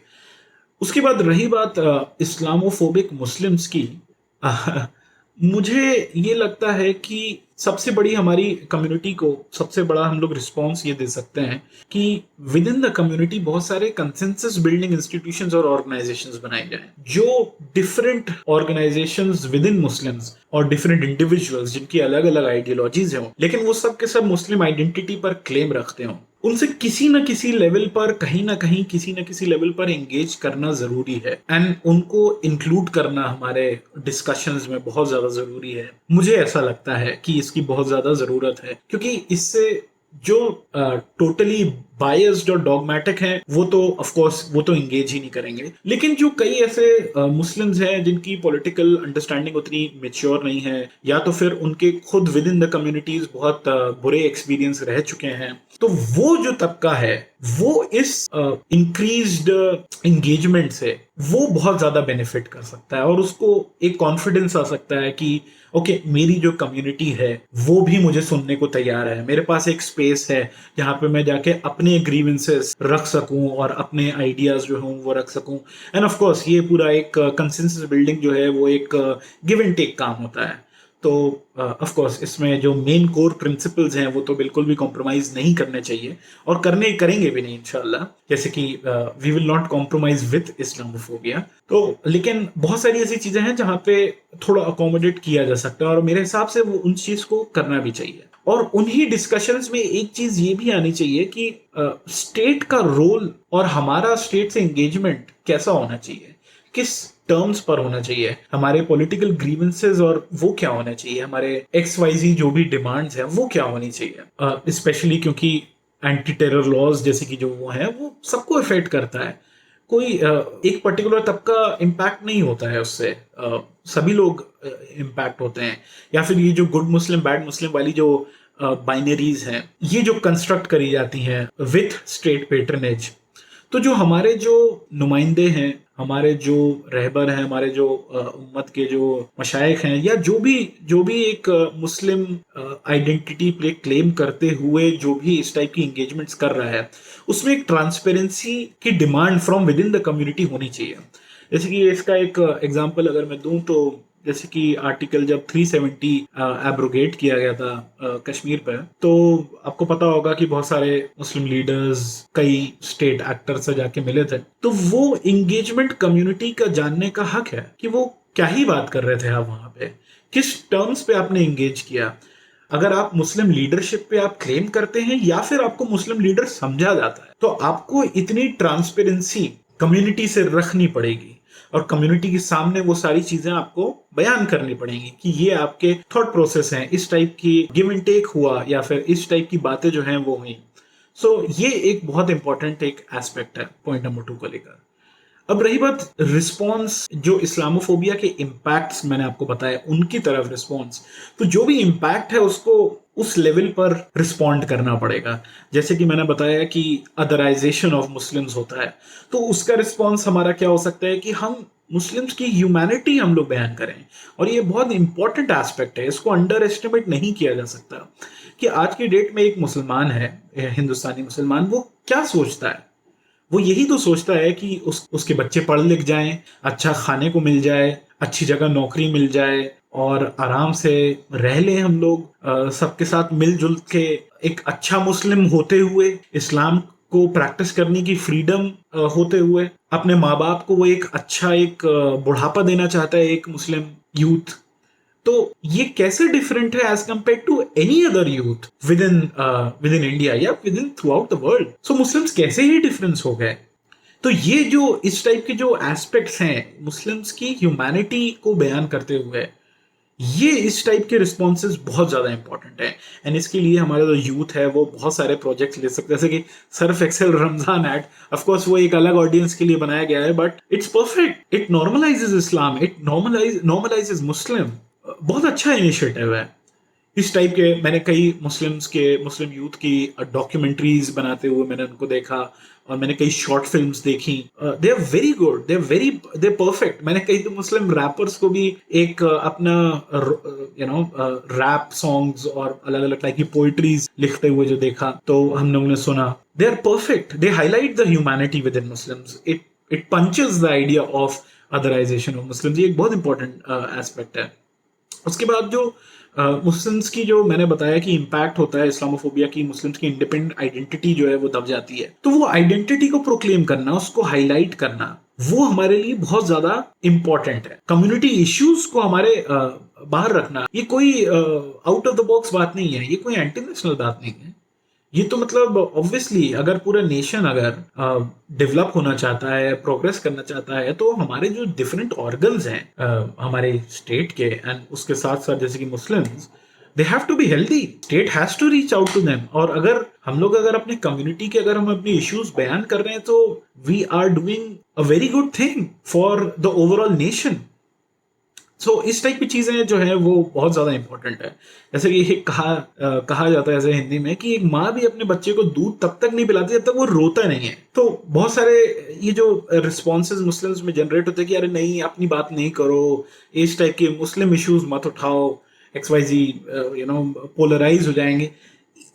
उसके बाद रही बात इस्लामोफोबिक मुस्लिम्स की, मुझे ये लगता है कि सबसे बड़ी हमारी कम्युनिटी को सबसे बड़ा हम लोग रिस्पॉन्स ये दे सकते हैं कि विद इन द कम्युनिटी बहुत सारे कंसेंसस बिल्डिंग इंस्टीट्यूशंस और ऑर्गेनाइजेशंस बनाए जाएं, जो different organisations with in Muslims और डिफरेंट इंडिविजुअल्स जिनकी अलग अलग आइडियोलॉजीज हों, लेकिन वो सब के सब मुस्लिम आइडेंटिटी पर क्लेम रखते हों, उनसे किसी न किसी लेवल पर, कहीं ना कहीं किसी न किसी लेवल पर एंगेज करना जरूरी है। एंड उनको इंक्लूड करना हमारे डिस्कशंस में बहुत ज्यादा जरूरी है। मुझे ऐसा लगता है कि इसकी बहुत ज्यादा जरूरत है, क्योंकि इससे जो टोटली बायस्ड और डॉगमेटिक हैं वो तो ऑफ कोर्स वो तो एंगेज ही नहीं करेंगे, लेकिन जो कई ऐसे मुस्लिम्स हैं जिनकी पॉलिटिकल अंडरस्टैंडिंग उतनी मेच्योर नहीं है, या तो फिर उनके खुद विद इन द कम्युनिटीज बहुत बुरे एक्सपीरियंस रह चुके हैं, तो वो जो तबका है वो इस इंक्रीज्ड एंगेजमेंट से वो बहुत ज्यादा बेनिफिट कर सकता है, और उसको एक कॉन्फिडेंस आ सकता है कि ओके, मेरी जो कम्युनिटी है वो भी मुझे सुनने को तैयार है, मेरे पास एक स्पेस है जहां पे मैं जाके अपने ग्रीवेंसेस रख सकूं और अपने आइडियाज जो हों वो रख सकूं। एंड ऑफ कोर्स ये पूरा एक कंसेंसस बिल्डिंग जो है वो एक गिव एंड टेक काम होता है। तो ऑफ कोर्स इसमें जो मेन कोर प्रिंसिपल्स हैं वो तो बिल्कुल भी कॉम्प्रोमाइज नहीं करने चाहिए, और करेंगे भी नहीं इंशाल्लाह, जैसे कि we will not compromise with Islamophobia. तो लेकिन बहुत सारी ऐसी चीजें हैं जहां पे थोड़ा अकोमोडेट किया जा सकता है, और मेरे हिसाब से वो उन चीज को करना भी चाहिए। और उन्हीं डिस्कशंस में एक चीज ये भी आनी चाहिए कि स्टेट का रोल और हमारा स्टेट से एंगेजमेंट कैसा होना चाहिए, किस टर्म्स पर होना चाहिए, हमारे पॉलिटिकल ग्रीवेंसेस और वो क्या होना चाहिए, हमारे XYZ जो भी डिमांड्स हैं वो क्या होनी चाहिए, स्पेशली क्योंकि एंटी टेरर लॉज जैसे कि जो वो है वो सबको इफेक्ट करता है। कोई एक पर्टिकुलर तबका इम्पैक्ट नहीं होता है उससे, सभी लोग इम्पैक्ट होते हैं। या फिर ये जो गुड मुस्लिम बैड मुस्लिम वाली जो बाइनरीज हैं, ये जो कंस्ट्रक्ट करी जाती हैं विथ स्टेट पेट्रनेज, तो जो हमारे जो नुमाइंदे हैं, हमारे जो रहबर हैं, हमारे जो उम्मत के जो मशाइख हैं, या जो भी एक मुस्लिम आइडेंटिटी पे क्लेम करते हुए जो भी इस टाइप की एंगेजमेंट्स कर रहा है, उसमें एक ट्रांसपेरेंसी की demand from with in the community होनी चाहिए। जैसे कि इसका एक एग्जांपल अगर मैं दूं, तो जैसे कि आर्टिकल जब 370 एब्रोगेट किया गया था कश्मीर पर, तो आपको पता होगा कि बहुत सारे मुस्लिम लीडर्स कई स्टेट एक्टर से जाके मिले थे। तो वो एंगेजमेंट कम्युनिटी का जानने का हक है कि वो क्या ही बात कर रहे थे आप वहां पे, किस टर्म्स पे आपने एंगेज किया। अगर आप मुस्लिम लीडरशिप पे आप क्लेम करते हैं या फिर आपको मुस्लिम लीडर समझा जाता है, तो आपको इतनी ट्रांसपेरेंसी कम्युनिटी से रखनी पड़ेगी और कम्युनिटी के सामने वो सारी चीजें आपको बयान करनी पड़ेंगी कि ये आपके थॉट प्रोसेस हैं, इस टाइप की गिव एंड टेक हुआ या फिर इस टाइप की बातें जो हैं वो हुई। सो ये एक बहुत इंपॉर्टेंट एक एस्पेक्ट है पॉइंट नंबर 2 को लेकर। अब रही बात रिस्पॉन्स, जो इस्लामोफोबिया के इम्पैक्ट्स मैंने आपको बताया उनकी तरफ रिस्पॉन्स, तो जो भी इम्पैक्ट है उसको उस लेवल पर रिस्पॉन्ड करना पड़ेगा। जैसे कि मैंने बताया कि अदराइजेशन ऑफ मुस्लिम्स होता है, तो उसका रिस्पॉन्स हमारा क्या हो सकता है कि हम मुस्लिम्स की ह्यूमैनिटी हम लोग बयान करें, और ये बहुत इंपॉर्टेंट एस्पेक्ट है, इसको अंडर एस्टिमेट नहीं किया जा सकता। कि आज की डेट में एक मुसलमान है, हिंदुस्तानी मुसलमान, वो क्या सोचता है। वो यही तो सोचता है कि उसके बच्चे पढ़ लिख जाएं, अच्छा खाने को मिल जाए, अच्छी जगह नौकरी मिल जाए और आराम से रह लें हम लोग सबके साथ मिलजुल के, एक अच्छा मुस्लिम होते हुए, इस्लाम को प्रैक्टिस करने की फ्रीडम होते हुए, अपने माँ बाप को वो एक अच्छा एक बुढ़ापा देना चाहता है एक मुस्लिम यूथ। तो ये कैसे डिफरेंट है as compared to any other youth within India या within throughout the world. So Muslims कैसे ही डिफरेंस हो गए। तो ये जो इस टाइप के जो एस्पेक्ट्स हैं मुस्लिम्स की ह्यूमैनिटी को बयान करते हुए, ये इस टाइप के रिस्पॉन्सेज बहुत ज्यादा इंपॉर्टेंट है। एंड इसके लिए हमारा जो यूथ है वो बहुत सारे प्रोजेक्ट्स ले सकते हैं, जैसे कि Surf Excel Ramzan ad. Of course वो एक अलग ऑडियंस के लिए बनाया गया है, but it's perfect, it normalizes Islam, it normalizes Muslim. बहुत अच्छा इनिशिएटिव है। इस टाइप के मैंने कई मुस्लिम यूथ की डॉक्यूमेंट्रीज बनाते हुए मैंने उनको देखा, और मैंने कई शॉर्ट फिल्म्स देखी। They are very good, they perfect. मैंने कई तो मुस्लिम रैपर्स को भी एक अपना रैप सॉन्ग्स और अलग अलग टाइप की पोइट्रीज लिखते हुए जो देखा, तो हम लोगों ने सुना। They are perfect, they highlight the humanity with in Muslims, it punches the idea of otherisation of Muslims. ये एक बहुत इंपॉर्टेंट एस्पेक्ट है। उसके बाद जो मुस्लिम्स की जो मैंने बताया कि इम्पैक्ट होता है इस्लामोफोबिया की, मुस्लिम्स की इंडिपेंडेंट आइडेंटिटी जो है वो दब जाती है। तो वो आइडेंटिटी को प्रोक्लेम करना, उसको हाईलाइट करना, वो हमारे लिए बहुत ज्यादा इंपॉर्टेंट है। कम्युनिटी इश्यूज को हमारे बाहर रखना, ये कोई आउट ऑफ द बॉक्स बात नहीं है, ये कोई एंटी नेशनल बात नहीं है। ये तो मतलब ऑब्वियसली अगर पूरा नेशन अगर डेवलप होना चाहता है, प्रोग्रेस करना चाहता है, तो हमारे जो डिफरेंट ऑर्गन्स हैं हमारे स्टेट के, एंड उसके साथ साथ जैसे कि Muslims, they have to be healthy, state has to reach out to them. और अगर हम लोग अगर अपनी कम्युनिटी के अगर हम अपने इश्यूज बयान कर रहे हैं, तो we are doing a very good thing for the overall nation. So इस टाइप की चीजें जो है वो बहुत ज्यादा इंपॉर्टेंट है। जैसे कि कहा जाता है ऐसे हिंदी में कि एक माँ भी अपने बच्चे को दूध तब तक नहीं पिलाती जब तक वो रोता नहीं है। तो बहुत सारे ये जो रिस्पॉन्सेज मुस्लिम्स में जनरेट होते हैं कि अरे नहीं, अपनी बात नहीं करो, इस टाइप के मुस्लिम इश्यूज मत उठाओ, XYZ पोलराइज हो जाएंगे।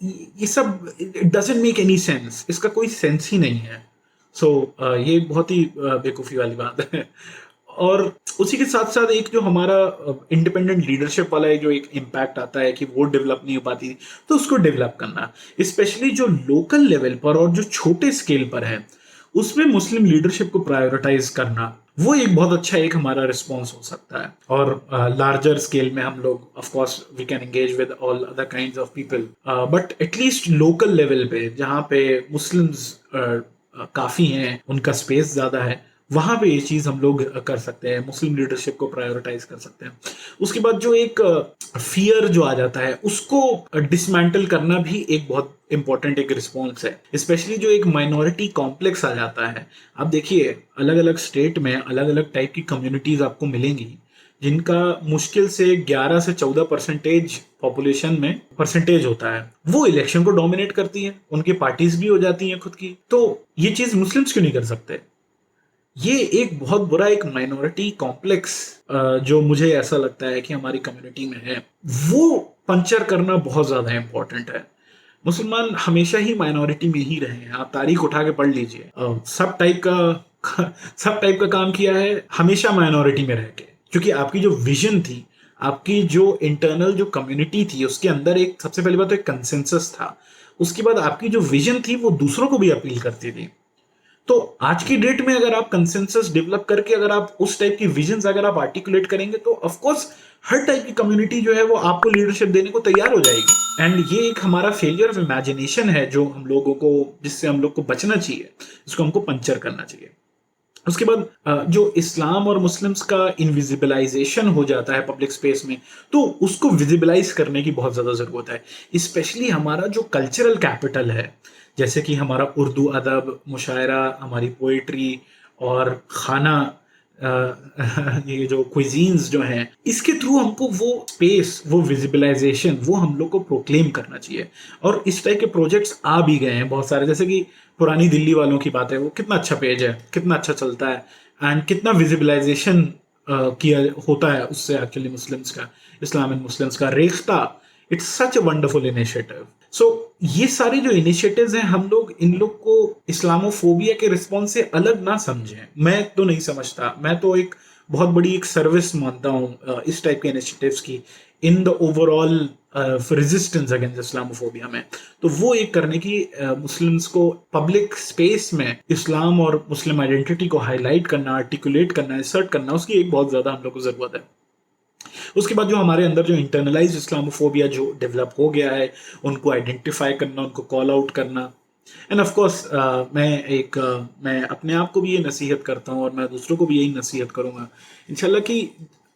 ये सब it doesn't make any sense, इसका कोई सेंस ही नहीं है। सो ये बहुत ही बेवकूफ़ी वाली बात है। और उसी के साथ साथ एक जो हमारा इंडिपेंडेंट लीडरशिप वाला जो एक इम्पैक्ट आता है कि वो डेवलप नहीं हो पाती, तो उसको डेवलप करना, स्पेशली जो लोकल लेवल पर और जो छोटे स्केल पर है, उसमें मुस्लिम लीडरशिप को प्रायोरिटाइज करना, वो एक बहुत अच्छा एक हमारा रिस्पॉन्स हो सकता है। और लार्जर स्केल में हम लोग of course we can engage with all other kinds of people, but at least local level पे जहाँ पे मुस्लिम्स काफी हैं, उनका स्पेस ज्यादा है, वहां पे ये चीज हम लोग कर सकते हैं, मुस्लिम लीडरशिप को प्रायोरिटाइज कर सकते हैं। उसके बाद जो एक फियर जो आ जाता है, उसको डिसमेंटल करना भी एक बहुत इंपॉर्टेंट एक रिस्पॉन्स है। स्पेशली जो एक माइनॉरिटी कॉम्प्लेक्स आ जाता है, आप देखिए अलग अलग स्टेट में अलग अलग टाइप की कम्युनिटीज आपको मिलेंगी, जिनका मुश्किल से 11 से 14% पॉपुलेशन में परसेंटेज होता है, वो इलेक्शन को डोमिनेट करती है, उनकी पार्टीज भी हो जाती हैं खुद की। तो ये चीज मुस्लिम्स क्यों नहीं कर सकते। ये एक बहुत बुरा एक माइनॉरिटी कॉम्प्लेक्स जो मुझे ऐसा लगता है कि हमारी कम्युनिटी में है, वो पंचर करना बहुत ज्यादा इंपॉर्टेंट है। मुसलमान हमेशा ही माइनॉरिटी में ही रहे हैं, आप तारीख उठा के पढ़ लीजिए, सब टाइप का सब टाइप का काम किया है हमेशा माइनॉरिटी में रह के, क्योंकि आपकी जो विजन थी, आपकी जो इंटरनल जो कम्युनिटी थी, उसके अंदर एक सबसे पहली बात तो एक कंसेंसस था। उसके बाद आपकी जो विजन थी वो दूसरों को भी अपील करती थी। तो आज की डेट में अगर आप कंसेंसस डेवलप करके अगर आप उस टाइप की विजन्स अगर आप आर्टिकुलेट करेंगे, तो ऑफ कोर्स हर टाइप की कम्युनिटी जो है वो आपको लीडरशिप देने को तैयार हो जाएगी। एंड ये एक हमारा फेलियर ऑफ इमेजिनेशन है जो हम लोगों को, जिससे हम लोग को बचना चाहिए, इसको हमको पंचर करना चाहिए। उसके बाद जो इस्लाम और मुस्लिम्स का इनविजिबलाइजेशन हो जाता है पब्लिक स्पेस में, तो उसको विजिबलाइज करने की बहुत ज्यादा जरूरत है। स्पेशली हमारा जो कल्चरल कैपिटल है, जैसे कि हमारा उर्दू अदब, मुशायरा, हमारी पोइट्री और खाना, ये जो क्विजीन्स जो हैं, इसके थ्रू हमको वो स्पेस, वो विजिबलाइजेशन, वो हम लोग को प्रोक्लेम करना चाहिए। और इस टाइप के प्रोजेक्ट्स आ भी गए हैं बहुत सारे, जैसे कि पुरानी दिल्ली वालों की बात है, वो कितना अच्छा पेज है, कितना अच्छा चलता है, एंड कितना विजिबलाइजेशन किया होता है उससे एक्चुअली मुस्लिम्स का, इस्लाम एंड मुस्लिम्स का Rekhta, it's such a wonderful initiative. So ये सारे जो इनिशिएटिव्स हैं, हम लोग इन लोग को इस्लामोफोबिया के रिस्पॉन्स से अलग ना समझें। मैं तो नहीं समझता, मैं तो एक बहुत बड़ी एक सर्विस मानता हूँ इस टाइप के इनिशिएटिव्स की in the overall resistance against Islamophobia में। तो वो एक करने की मुस्लिम्स को पब्लिक स्पेस में इस्लाम और मुस्लिम आइडेंटिटी को हाईलाइट करना, आर्टिकुलेट करना, असर्ट करना, उसकी एक बहुत ज्यादा हम लोग को जरूरत है। उसके बाद जो हमारे अंदर जो इंटरनलाइज इस्लामोफोबिया जो डेवलप हो गया है, उनको आइडेंटिफाई करना, उनको कॉल आउट करना। एंड ऑफ कोर्स मैं अपने आप को भी ये नसीहत करता हूँ और मैं दूसरों को भी यही नसीहत करूँगा इंशाल्लाह कि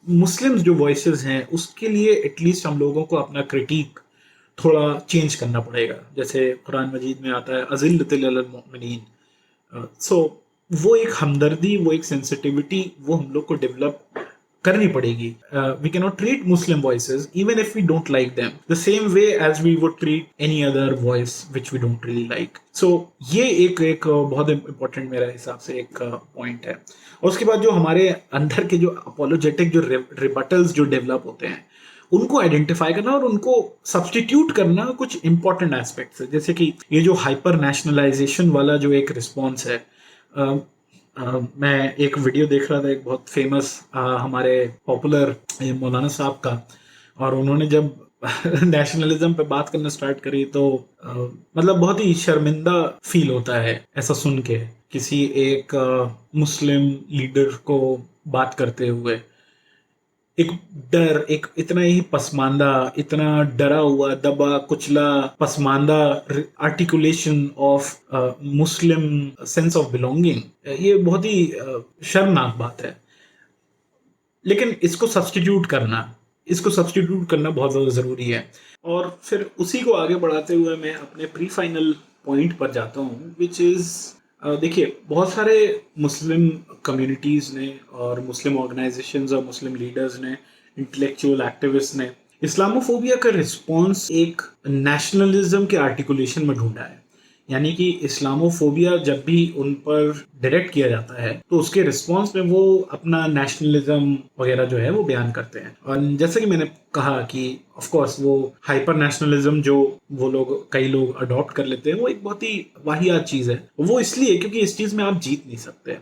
मुस्लिम्स जो वॉइसेस हैं उसके लिए एटलीस्ट हम लोगों को अपना क्रिटिक थोड़ा चेंज करना पड़ेगा। जैसे कुरान मजीद में आता है अज़िल्लतिल अलल मोमिनीन। सो वो एक हमदर्दी, वो एक सेंसिटिविटी वो हम लोग को डेवलप करनी पड़ेगी। We can not treat Muslim voices even if we don't like them the same way as we would treat any other voice which we don't really like. So ये एक बहुत इंपॉर्टेंट मेरे हिसाब से एक पॉइंट है। और उसके बाद जो हमारे अंदर के जो अपोलोजेटिक जो रिबटल्स जो डेवलप होते हैं उनको आइडेंटिफाई करना और उनको सब्सटीट्यूट करना कुछ इंपॉर्टेंट एस्पेक्ट्स है। जैसे कि ये जो हाइपर नेशनलाइजेशन वाला जो एक रिस्पॉन्स है, मैं एक वीडियो देख रहा था एक बहुत फेमस हमारे पॉपुलर मौलाना साहब का, और उन्होंने जब नेशनलिज्म पे बात करना स्टार्ट करी तो मतलब बहुत ही शर्मिंदा फील होता है ऐसा सुन के किसी एक मुस्लिम लीडर को बात करते हुए। एक डर, एक इतना ही पसमानदा, इतना डरा हुआ, दबा कुचला Pasmanda articulation of Muslim sense of belonging, ये बहुत ही शर्मनाक बात है। लेकिन इसको सब्सटीट्यूट करना बहुत ज़्यादा ज़रूरी है। और फिर उसी को आगे बढ़ाते हुए मैं अपने प्री फाइनल पॉइंट पर जाता हूँ, विच इज़ देखिए बहुत सारे मुस्लिम कम्युनिटीज़ ने और मुस्लिम ऑर्गेनाइजेशंस और मुस्लिम लीडर्स ने, इंटेलेक्चुअल एक्टिविस्ट ने इस्लामोफोबिया का रिस्पॉन्स एक नेशनलिज्म के आर्टिकुलेशन में ढूंढा है। यानी कि इस्लामोफोबिया जब भी उन पर डायरेक्ट किया जाता है तो उसके रिस्पॉन्स में वो अपना नेशनलिज्म वगैरह जो है वो बयान करते हैं। और जैसे कि मैंने कहा कि ऑफ कोर्स वो हाइपर नेशनलिज्म जो वो लोग कई लोग अडॉप्ट कर लेते हैं वो एक बहुत ही वाहियात चीज़ है। वो इसलिए क्योंकि इस चीज़ में आप जीत नहीं सकते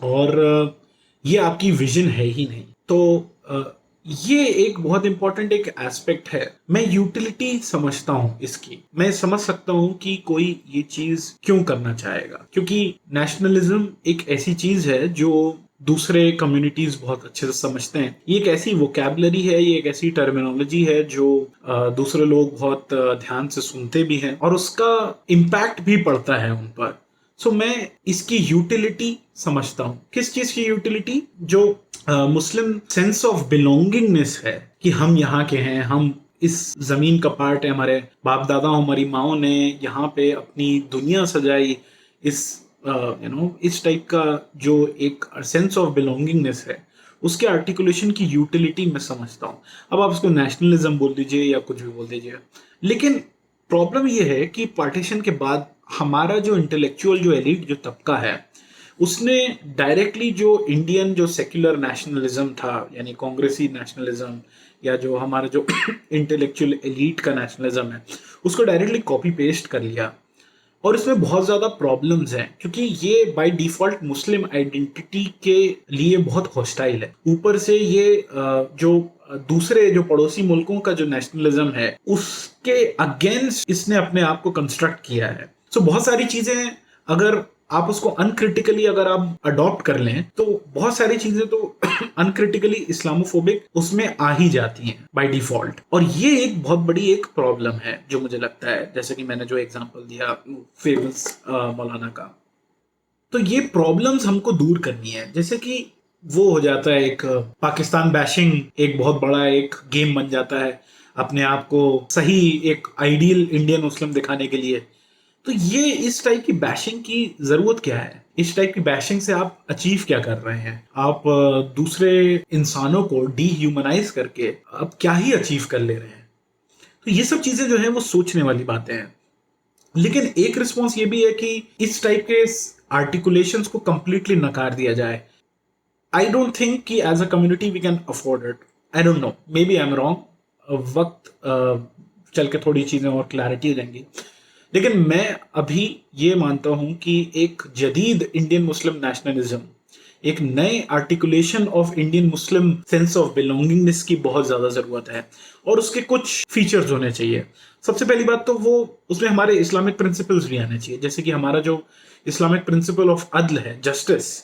और ये आपकी विजन है ही नहीं। तो ये एक बहुत इंपॉर्टेंट एक एस्पेक्ट है। मैं यूटिलिटी समझता हूँ इसकी, मैं समझ सकता हूँ कि कोई ये चीज क्यों करना चाहेगा, क्योंकि नेशनलिज्म एक ऐसी चीज है जो दूसरे कम्युनिटीज बहुत अच्छे से समझते हैं। ये एक ऐसी वोकैबुलरी है, ये एक ऐसी टर्मिनोलॉजी है जो दूसरे लोग बहुत ध्यान से सुनते भी हैं और उसका इम्पैक्ट भी पड़ता है उन पर। सो मैं इसकी यूटिलिटी समझता हूँ। किस चीज की यूटिलिटी? जो मुस्लिम सेंस ऑफ बिलोंगिंगनेस है कि हम यहाँ के हैं, हम इस जमीन का पार्ट है, हमारे बाप दादा हमारी माओ ने यहाँ पे अपनी दुनिया सजाई, इस इस टाइप का जो एक सेंस ऑफ बिलोंगिंगनेस है उसके आर्टिकुलेशन की यूटिलिटी मैं समझता हूँ। अब आप उसको नेशनलिज्म बोल दीजिए या कुछ भी बोल दीजिए, लेकिन प्रॉब्लम ये है कि पार्टीशन के बाद हमारा जो इंटेलेक्चुअल जो एलिट जो तबका है उसने डायरेक्टली जो इंडियन जो सेक्युलर नेशनलिज्म था, यानी कांग्रेसी नेशनलिज्म या जो हमारा जो इंटेलेक्चुअल एलीट का नेशनलिज्म है, उसको डायरेक्टली कॉपी पेस्ट कर लिया। और इसमें बहुत ज़्यादा प्रॉब्लम्स हैं क्योंकि ये बाय डिफॉल्ट मुस्लिम आइडेंटिटी के लिए बहुत हॉस्टाइल है। ऊपर से ये जो दूसरे जो पड़ोसी मुल्कों का जो नेशनलिज्म है उसके अगेंस्ट इसने अपने आप को कंस्ट्रक्ट किया है। सो बहुत सारी चीज़ें अगर आप उसको अनक्रिटिकली अगर आप अडॉप्ट कर लें तो बहुत सारी चीजें तो अनक्रिटिकली इस्लामोफोबिक उसमें आ ही जाती हैं बाय डिफॉल्ट। और ये एक बहुत बड़ी एक प्रॉब्लम है जो मुझे लगता है, जैसे कि मैंने जो एग्जांपल दिया फेमस मौलाना का। तो ये प्रॉब्लम्स हमको दूर करनी है। जैसे कि वो हो जाता है एक पाकिस्तान बैशिंग एक बहुत बड़ा एक गेम बन जाता है अपने आप को सही एक आइडियल इंडियन मुस्लिम दिखाने के लिए। तो ये इस टाइप की बैशिंग की जरूरत क्या है? इस टाइप की बैशिंग से आप अचीव क्या कर रहे हैं? आप दूसरे इंसानों को डीह्यूमनाइज करके आप क्या ही अचीव कर ले रहे हैं? तो ये सब चीजें जो है वो सोचने वाली बातें हैं। लेकिन एक रिस्पॉन्स ये भी है कि इस टाइप के आर्टिकुलेशंस को कंप्लीटली नकार दिया जाए। आई डोंट थिंक कि as a community we can afford it. I don't know, maybe I am wrong, वक्त चल के थोड़ी चीज़ें और क्लैरिटी हो जाएंगी। लेकिन मैं अभी ये मानता हूँ कि एक जदीद इंडियन मुस्लिम नेशनलिज्म, एक नए articulation of Indian Muslim sense of belongingness की बहुत ज़्यादा ज़रूरत है, और उसके कुछ फीचर्स होने चाहिए। सबसे पहली बात तो वो उसमें हमारे इस्लामिक प्रिंसिपल्स भी आने चाहिए, जैसे कि हमारा जो इस्लामिक प्रिंसिपल ऑफ अदल है, जस्टिस,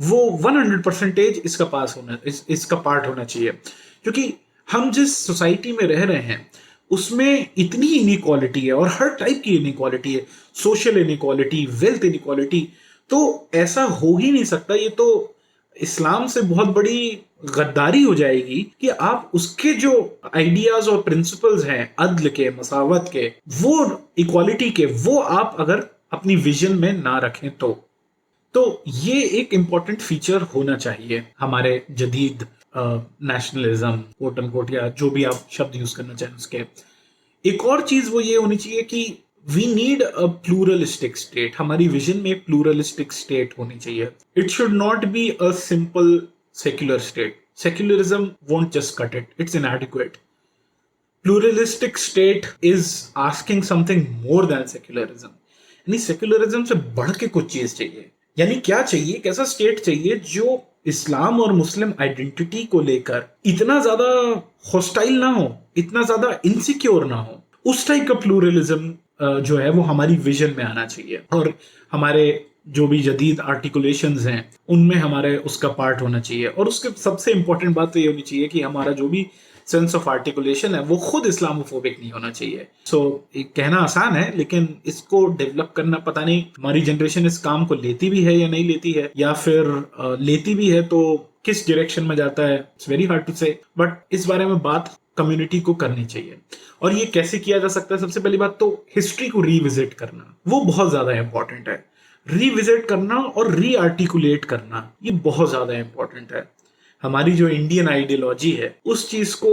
वो 100% इसका पास होना इसका पार्ट होना चाहिए। क्योंकि हम जिस सोसाइटी में रह रहे हैं उसमें इतनी इनइक्वालिटी है, और हर टाइप की इनइक्वालिटी है, सोशल इनइक्वालिटी, वेल्थ इनइक्वालिटी। तो ऐसा हो ही नहीं सकता, ये तो इस्लाम से बहुत बड़ी गद्दारी हो जाएगी कि आप उसके जो आइडियाज और प्रिंसिपल्स हैं अदल के, मसावत के, वो इक्वालिटी के, वो आप अगर अपनी विजन में ना रखें तो ये एक इंपॉर्टेंट फीचर होना चाहिए हमारे जदीद नेशनलिज्म, कोट अनकोट, या जो भी आप शब्द यूज करना चाहें उसके। एक और चीज वो ये होनी चाहिए कि we need a pluralistic state. हमारी विजन में एक प्लूरलिस्टिक स्टेट होनी चाहिए। It should not be a simple secular state. Secularism won't just cut it, it's inadequate. Pluralistic state is asking something more than secularism. यानी secularism से बढ़ के कुछ चीज चाहिए। यानी क्या चाहिए, कैसा स्टेट चाहिए जो इस्लाम और मुस्लिम आइडेंटिटी को लेकर इतना ज्यादा हॉस्टाइल ना हो, इतना ज्यादा इनसिक्योर ना हो। उस टाइप का प्लूरलिज्म जो है वो हमारी विजन में आना चाहिए, और हमारे जो भी जदीद आर्टिकुलेशंस हैं उनमें हमारे उसका पार्ट होना चाहिए। और उसके सबसे इंपॉर्टेंट बात तो ये होनी चाहिए कि हमारा जो भी सेंस ऑफ आर्टिकुलेशन है वो खुद इस्लामोफोबिक नहीं होना चाहिए। कहना आसान है, लेकिन इसको डेवलप करना, पता नहीं हमारी जनरेशन इस काम को लेती भी है या नहीं लेती है, या फिर लेती भी है तो किस डायरेक्शन में जाता है, इट्स वेरी हार्ड टू से। बट इस बारे में बात कम्युनिटी को करनी चाहिए। और ये कैसे किया जा सकता है? सबसे पहली बात तो हिस्ट्री को रीविजिट करना, वो बहुत ज्यादा इंपॉर्टेंट है। रीविजिट करना और री आर्टिकुलेट करना, ये बहुत ज्यादा इंपॉर्टेंट है। हमारी जो इंडियन आइडियोलॉजी है उस चीज को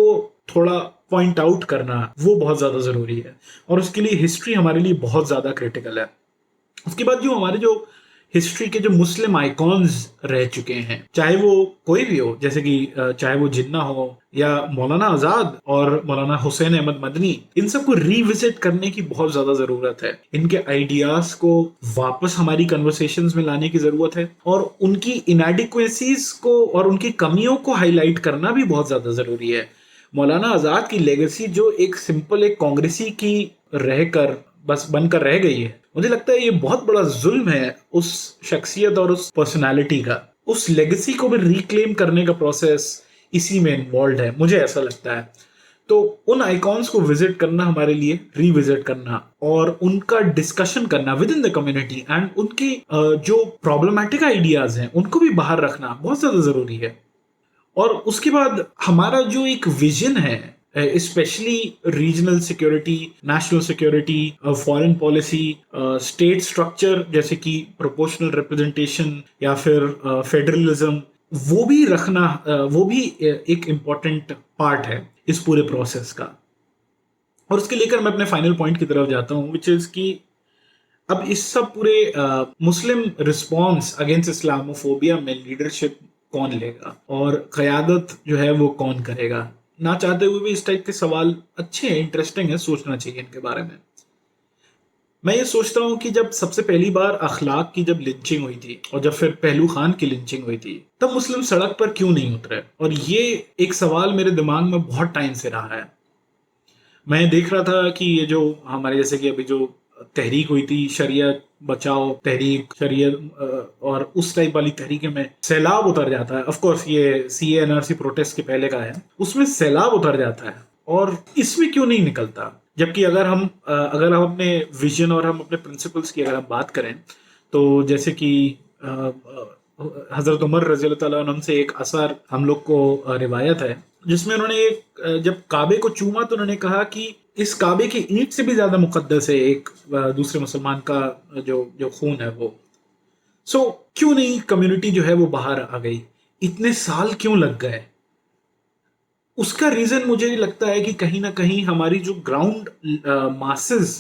थोड़ा पॉइंट आउट करना वो बहुत ज्यादा जरूरी है, और उसके लिए हिस्ट्री हमारे लिए बहुत ज्यादा क्रिटिकल है। उसके बाद जो हमारे जो हिस्ट्री के जो मुस्लिम आइकॉन्स रह चुके हैं, चाहे वो कोई भी हो, जैसे कि चाहे वो जिन्ना हो या मौलाना आजाद और मौलाना हुसैन अहमद मदनी, इन सबको रीविजिट करने की बहुत ज्यादा जरूरत है। इनके आइडियाज को वापस हमारी कन्वर्सेशंस में लाने की जरूरत है, और उनकी इनएडिक्वेसीज को और उनकी कमियों को हाईलाइट करना भी बहुत ज्यादा जरूरी है। मौलाना आजाद की लेगेसी जो एक सिंपल एक कांग्रेसी की रहकर बस बनकर रह गई है, मुझे लगता है ये बहुत बड़ा जुल्म है उस शख्सियत और उस पर्सनालिटी का। उस लेगेसी को भी रिक्लेम करने का प्रोसेस इसी में इन्वॉल्व है, मुझे ऐसा लगता है। तो उन आइकॉन्स को विजिट करना हमारे लिए, रीविजिट करना और उनका डिस्कशन करना with in the community, and उनके जो प्रॉब्लमैटिक आइडियाज हैं उनको भी बाहर रखना बहुत ज्यादा जरूरी है। और उसके बाद हमारा जो एक विजन है, specially regional security, national security, foreign policy, state structure जैसे कि प्रोपोर्शनल रिप्रेजेंटेशन या फिर फेडरलिज्म, वो भी रखना, वो भी एक इम्पॉर्टेंट पार्ट है इस पूरे प्रोसेस का। और उसके लेकर मैं अपने फाइनल पॉइंट की तरफ जाता हूँ, विच इज कि अब इस सब पूरे मुस्लिम रिस्पॉन्स अगेंस्ट इस्लामोफोबिया में लीडरशिप कौन लेगा और क़यादत जो है वो कौन करेगा? ना चाहते हुए भी इस टाइप के सवाल अच्छे हैं, इंटरेस्टिंग है, सोचना चाहिए इनके बारे में। मैं ये सोचता हूँ कि जब सबसे पहली बार अखलाक की जब लिंचिंग हुई थी और जब फिर पहलू खान की लिंचिंग हुई थी, तब मुस्लिम सड़क पर क्यों नहीं उतरे? और ये एक सवाल मेरे दिमाग में बहुत टाइम से रहा है। मैं देख रहा था कि ये जो हमारे जैसे कि अभी जो तहरीक हुई थी, शरीयत बचाओ तहरीक, शरीयत और उस टाइप वाली तहरीक में सैलाब उतर जाता है। ऑफ कोर्स ये सीए एनआरसी प्रोटेस्ट के पहले का है, उसमें सैलाब उतर जाता है, और इसमें क्यों नहीं निकलता? जबकि अगर हम अपने विजन और हम अपने प्रिंसिपल्स की अगर हम बात करें, तो जैसे कि हजरत उमर रजी अल्लाह तआला अन्हु से एक असर हम लोग को रिवायत है, जिसमें उन्होंने जब काबे को चूमा तो उन्होंने कहा कि इस काबे की ईंट से भी ज्यादा मुकद्दस है एक दूसरे मुसलमान का जो खून है वो। क्यों नहीं कम्युनिटी जो है वो बाहर आ गई? इतने साल क्यों लग गए? उसका रीजन मुझे लगता है कि कहीं ना कहीं हमारी जो ग्राउंड मासेस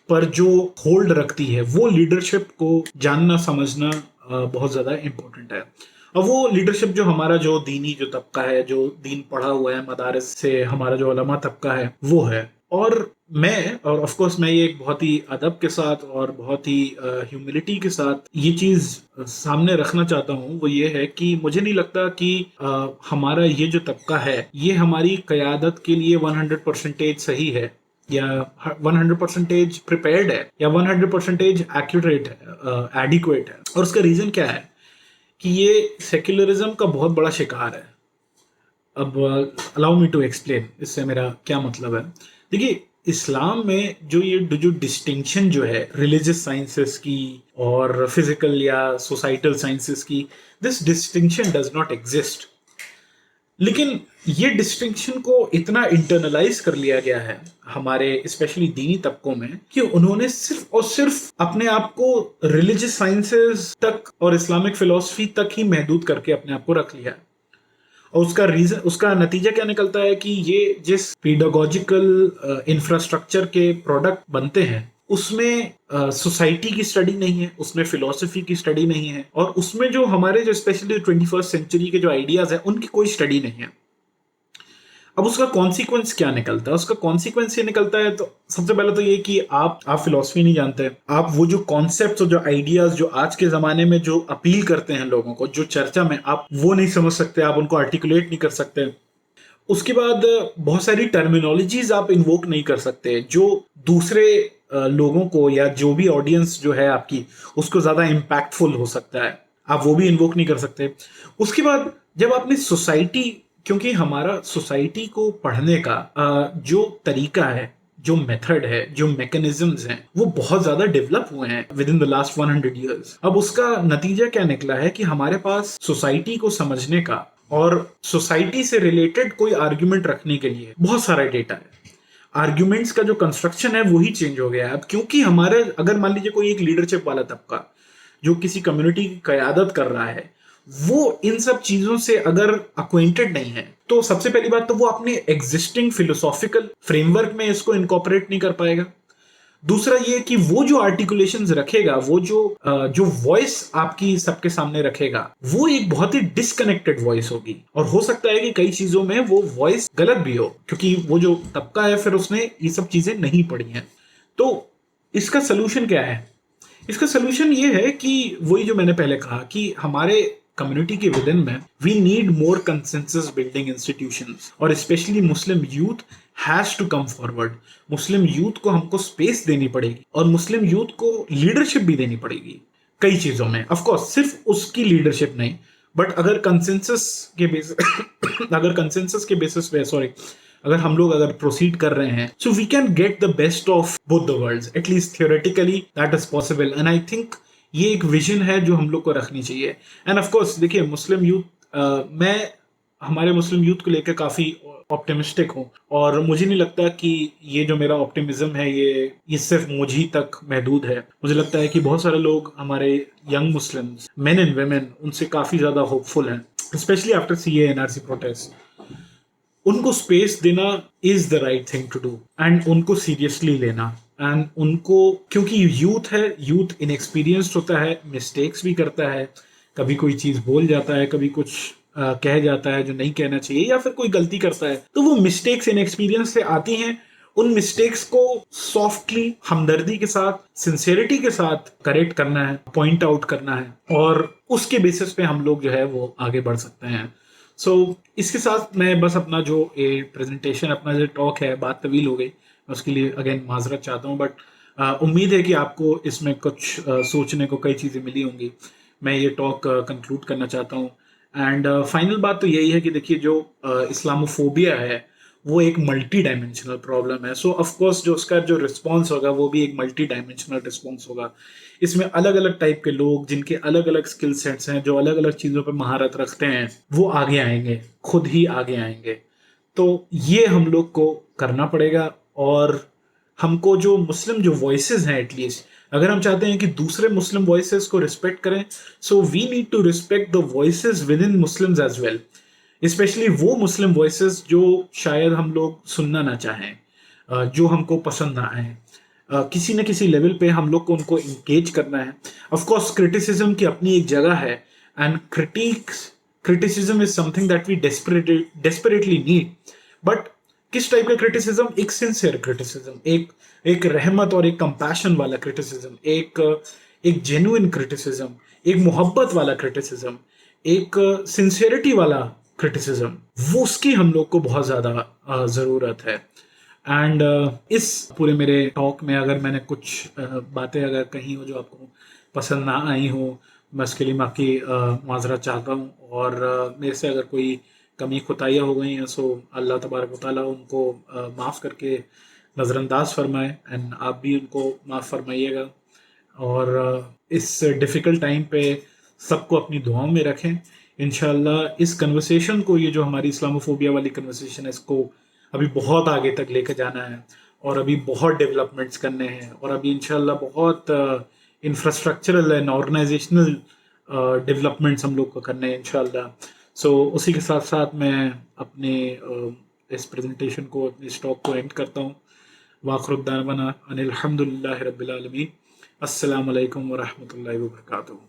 पर जो होल्ड रखती है वो लीडरशिप को जानना समझना बहुत ज्यादा इंपॉर्टेंट है। और वो लीडरशिप जो हमारा जो दीनी जो तबका है, जो दीन पढ़ा हुआ है, मदारिस से हमारा जो उलमा तबका है वो है। और मैं, और ऑफ कोर्स मैं ये एक बहुत ही अदब के साथ और बहुत ही ह्यूमिलिटी के साथ ये चीज सामने रखना चाहता हूँ, वो ये है कि मुझे नहीं लगता कि हमारा ये जो तबका है ये हमारी क़यादत के लिए 100% सही है, या 100% प्रिपेयर्ड है, या 100% एक्यूरेट है, एडिक्वेट है। और उसका रीजन क्या है कि ये सेक्युलरिज्म का बहुत बड़ा शिकार है। अब अलाउ मी टू एक्सप्लेन, इससे मेरा क्या मतलब है। देखिए, इस्लाम में जो डिस्टिंक्शन जो है रिलीजियस साइंसेस की और फिजिकल या सोसाइटल साइंसेस की, this distinction does not exist. लेकिन ये डिस्टिंक्शन को इतना इंटरनलाइज कर लिया गया है हमारे स्पेशली दीनी तबकों में कि उन्होंने सिर्फ और सिर्फ अपने आप को रिलीजियस साइंसेस तक और इस्लामिक फिलॉसफी तक ही महदूद करके अपने आप को रख लिया है। और उसका नतीजा क्या निकलता है कि ये जिस पीडागोजिकल इंफ्रास्ट्रक्चर के प्रोडक्ट बनते हैं उसमें सोसाइटी की स्टडी नहीं है, उसमें फिलोसफी की स्टडी नहीं है, और उसमें जो हमारे जो स्पेशली 21st सेंचुरी के जो आइडियाज हैं उनकी कोई स्टडी नहीं है। अब उसका कॉन्सिक्वेंस क्या निकलता है? उसका कॉन्सिक्वेंस ये निकलता है, तो सबसे पहले तो ये कि आप फिलोसफी नहीं जानते, आप वो जो कॉन्सेप्ट्स और जो आइडियाज जो आज के जमाने में जो अपील करते हैं लोगों को, जो चर्चा में, आप वो नहीं समझ सकते, आप उनको आर्टिकुलेट नहीं कर सकते। उसके बाद बहुत सारी टर्मिनोलॉजीज आप इन्वोक नहीं कर सकते जो दूसरे लोगों को या जो भी ऑडियंस जो है आपकी उसको ज्यादा इम्पैक्टफुल हो सकता है, आप वो भी इन्वोक नहीं कर सकते। उसके बाद जब आपने सोसाइटी, क्योंकि हमारा सोसाइटी को पढ़ने का जो तरीका है, जो मेथड है, जो मैकेनिज्म्स हैं, वो बहुत ज्यादा डेवलप हुए हैं with in the last 100 years. अब उसका नतीजा क्या निकला है कि हमारे पास सोसाइटी को समझने का और सोसाइटी से रिलेटेड कोई आर्ग्यूमेंट रखने के लिए बहुत सारा डेटा है। आर्ग्यूमेंट्स का जो कंस्ट्रक्शन है वही चेंज हो गया है अब, क्योंकि हमारे, अगर मान लीजिए कोई एक लीडरशिप वाला तबका जो किसी कम्युनिटी की कयादत कर रहा है, वो इन सब चीजों से अगर अक्वेंटेड नहीं है, तो सबसे पहली बात तो वो अपने एग्जिस्टिंग फिलोसॉफिकल फ्रेमवर्क में इसको इनकॉर्पोरेट नहीं कर पाएगा। दूसरा ये कि वो जो आर्टिकुलेशंस रखेगा, वो जो वॉइस आपकी सबके सामने रखेगा, वो एक बहुत ही डिस्कनेक्टेड वॉइस होगी, और हो सकता है कि कई चीजों में वो वॉइस गलत भी हो, क्योंकि वो जो तबका है फिर उसने ये सब चीजें नहीं पढ़ी हैं। तो इसका सोल्यूशन क्या है? इसका सोल्यूशन ये है कि वही जो मैंने पहले कहा कि हमारे कम्युनिटी के विद इन में we need more consensus building institutions, और especially Muslim youth has to come forward. Muslim youth को हमको स्पेस देनी पड़ेगी, और मुस्लिम यूथ को लीडरशिप भी देनी पड़ेगी कई चीजों में। ऑफ कोर्स सिर्फ उसकी लीडरशिप नहीं, बट अगर कंसेंसस के बेसिस अगर कंसेंसस के बेसिस पे, सॉरी, अगर हम लोग अगर प्रोसीड कर रहे हैं, so we can get the best of both the worlds, at least theoretically that is possible. And I think ये एक विजन है जो हम लोग को रखनी चाहिए। एंड ऑफ कोर्स देखिए, मुस्लिम यूथ, मैं हमारे मुस्लिम यूथ को लेकर काफी ऑप्टिमिस्टिक हूँ, और मुझे नहीं लगता कि ये जो मेरा ऑप्टिमिज्म है ये सिर्फ मुझी तक महदूद है। मुझे लगता है कि बहुत सारे लोग, हमारे young Muslims, men and women, उनसे काफी ज्यादा होपफुल हैं, specially after CA NRC protest. उनको स्पेस देना is the right thing to do, and उनको सीरियसली लेना, एंड उनको, क्योंकि यूथ है, यूथ इनएक्सपीरियंस्ड होता है, मिस्टेक्स भी करता है, कभी कोई चीज बोल जाता है, कभी कुछ कह जाता है जो नहीं कहना चाहिए, या फिर कोई गलती करता है, तो वो मिस्टेक्स इनएक्सपीरियंस से आती हैं। उन मिस्टेक्स को सॉफ्टली, हमदर्दी के साथ, सिंसेरिटी के साथ करेक्ट करना है, पॉइंट आउट करना है, और उसके बेसिस पे हम लोग जो है वो आगे बढ़ सकते हैं। सो इसके साथ मैं बस अपना जो ये प्रेजेंटेशन, अपना जो टॉक है, बात तवील हो गई, मैं उसके लिए अगेन माजरत चाहता हूँ, बट उम्मीद है कि आपको इसमें कुछ सोचने को कई चीज़ें मिली होंगी। मैं ये टॉक कंक्लूड करना चाहता हूँ। एंड फाइनल बात तो यही है कि देखिए, जो इस्लामोफोबिया है वो एक मल्टी डायमेंशनल प्रॉब्लम है। सो ऑफ कोर्स जो उसका जो रिस्पॉन्स होगा वो भी एक मल्टी डायमेंशनल रिस्पॉन्स होगा। इसमें अलग अलग टाइप के लोग, जिनके अलग अलग स्किल सेट्स हैं, जो अलग अलग चीज़ों पर महारत रखते हैं, वो आगे आएंगे, खुद ही आगे आएंगे। तो ये हम लोग को करना पड़ेगा, और हमको जो मुस्लिम जो वॉइसेस हैं, एटलीस्ट अगर हम चाहते हैं कि दूसरे मुस्लिम वॉइसेस को रिस्पेक्ट करें, so we need to respect the voices with in Muslims as well, specially वो मुस्लिम वॉइसेस जो शायद हम लोग सुनना ना चाहें, जो हमको पसंद ना आए। किसी न किसी लेवल पे हम लोग को उनको इंगेज करना है। ऑफ कोर्स क्रिटिसिज्म की अपनी एक जगह है, and criticism is something that we desperately need. But किस टाइप का क्रिटिसिज्म? एक सिंसियर क्रिटिसिज्म, एक रहमत और एक कंपैशन वाला क्रिटिसिज्म, एक जेन्युइन क्रिटिसिज्म, एक मोहब्बत वाला क्रिटिसिज्म, एक सिंसियरिटी वाला क्रिटिसिज्म, वो उसकी हम लोग को बहुत ज्यादा जरूरत है। एंड इस पूरे मेरे टॉक में अगर मैंने कुछ बातें अगर कही हो जो आपको पसंद ना आई हो, मैं उसके लिए माफ़ी माजरत चाहता हूँ। और मेरे से अगर कोई कमी खुताइयाँ हो गई हैं, सो अल्लाह तबारक व तआला उनको माफ़ करके नज़रअंदाज फरमाए, एंड आप भी उनको माफ़ फरमाइएगा। और इस डिफ़िकल्ट टाइम पे सबको अपनी दुआओं में रखें। इंशाल्लाह इस कन्वर्सेशन को, ये जो हमारी इस्लामोफोबिया वाली कन्वर्सेशन है, इसको अभी बहुत आगे तक लेकर जाना है, और अभी बहुत डेवलपमेंट्स करने हैं, और अभी इंशाल्लाह बहुत इंफ्रास्ट्रक्चरल एंड ऑर्गेनाइजेशनल डेवलपमेंट्स हम लोग को करने हैं इंशाल्लाह। सो उसी के साथ साथ मैं अपने इस प्रेजेंटेशन को, अपने स्टॉक को एंड करता हूँ। वाखरुद्दावाना अनिल हम्दुलिल्लाहि रब्बिल आलमीन। अस्सलामु अलैकुम व रहमतुल्लाहि व बरकातुहू।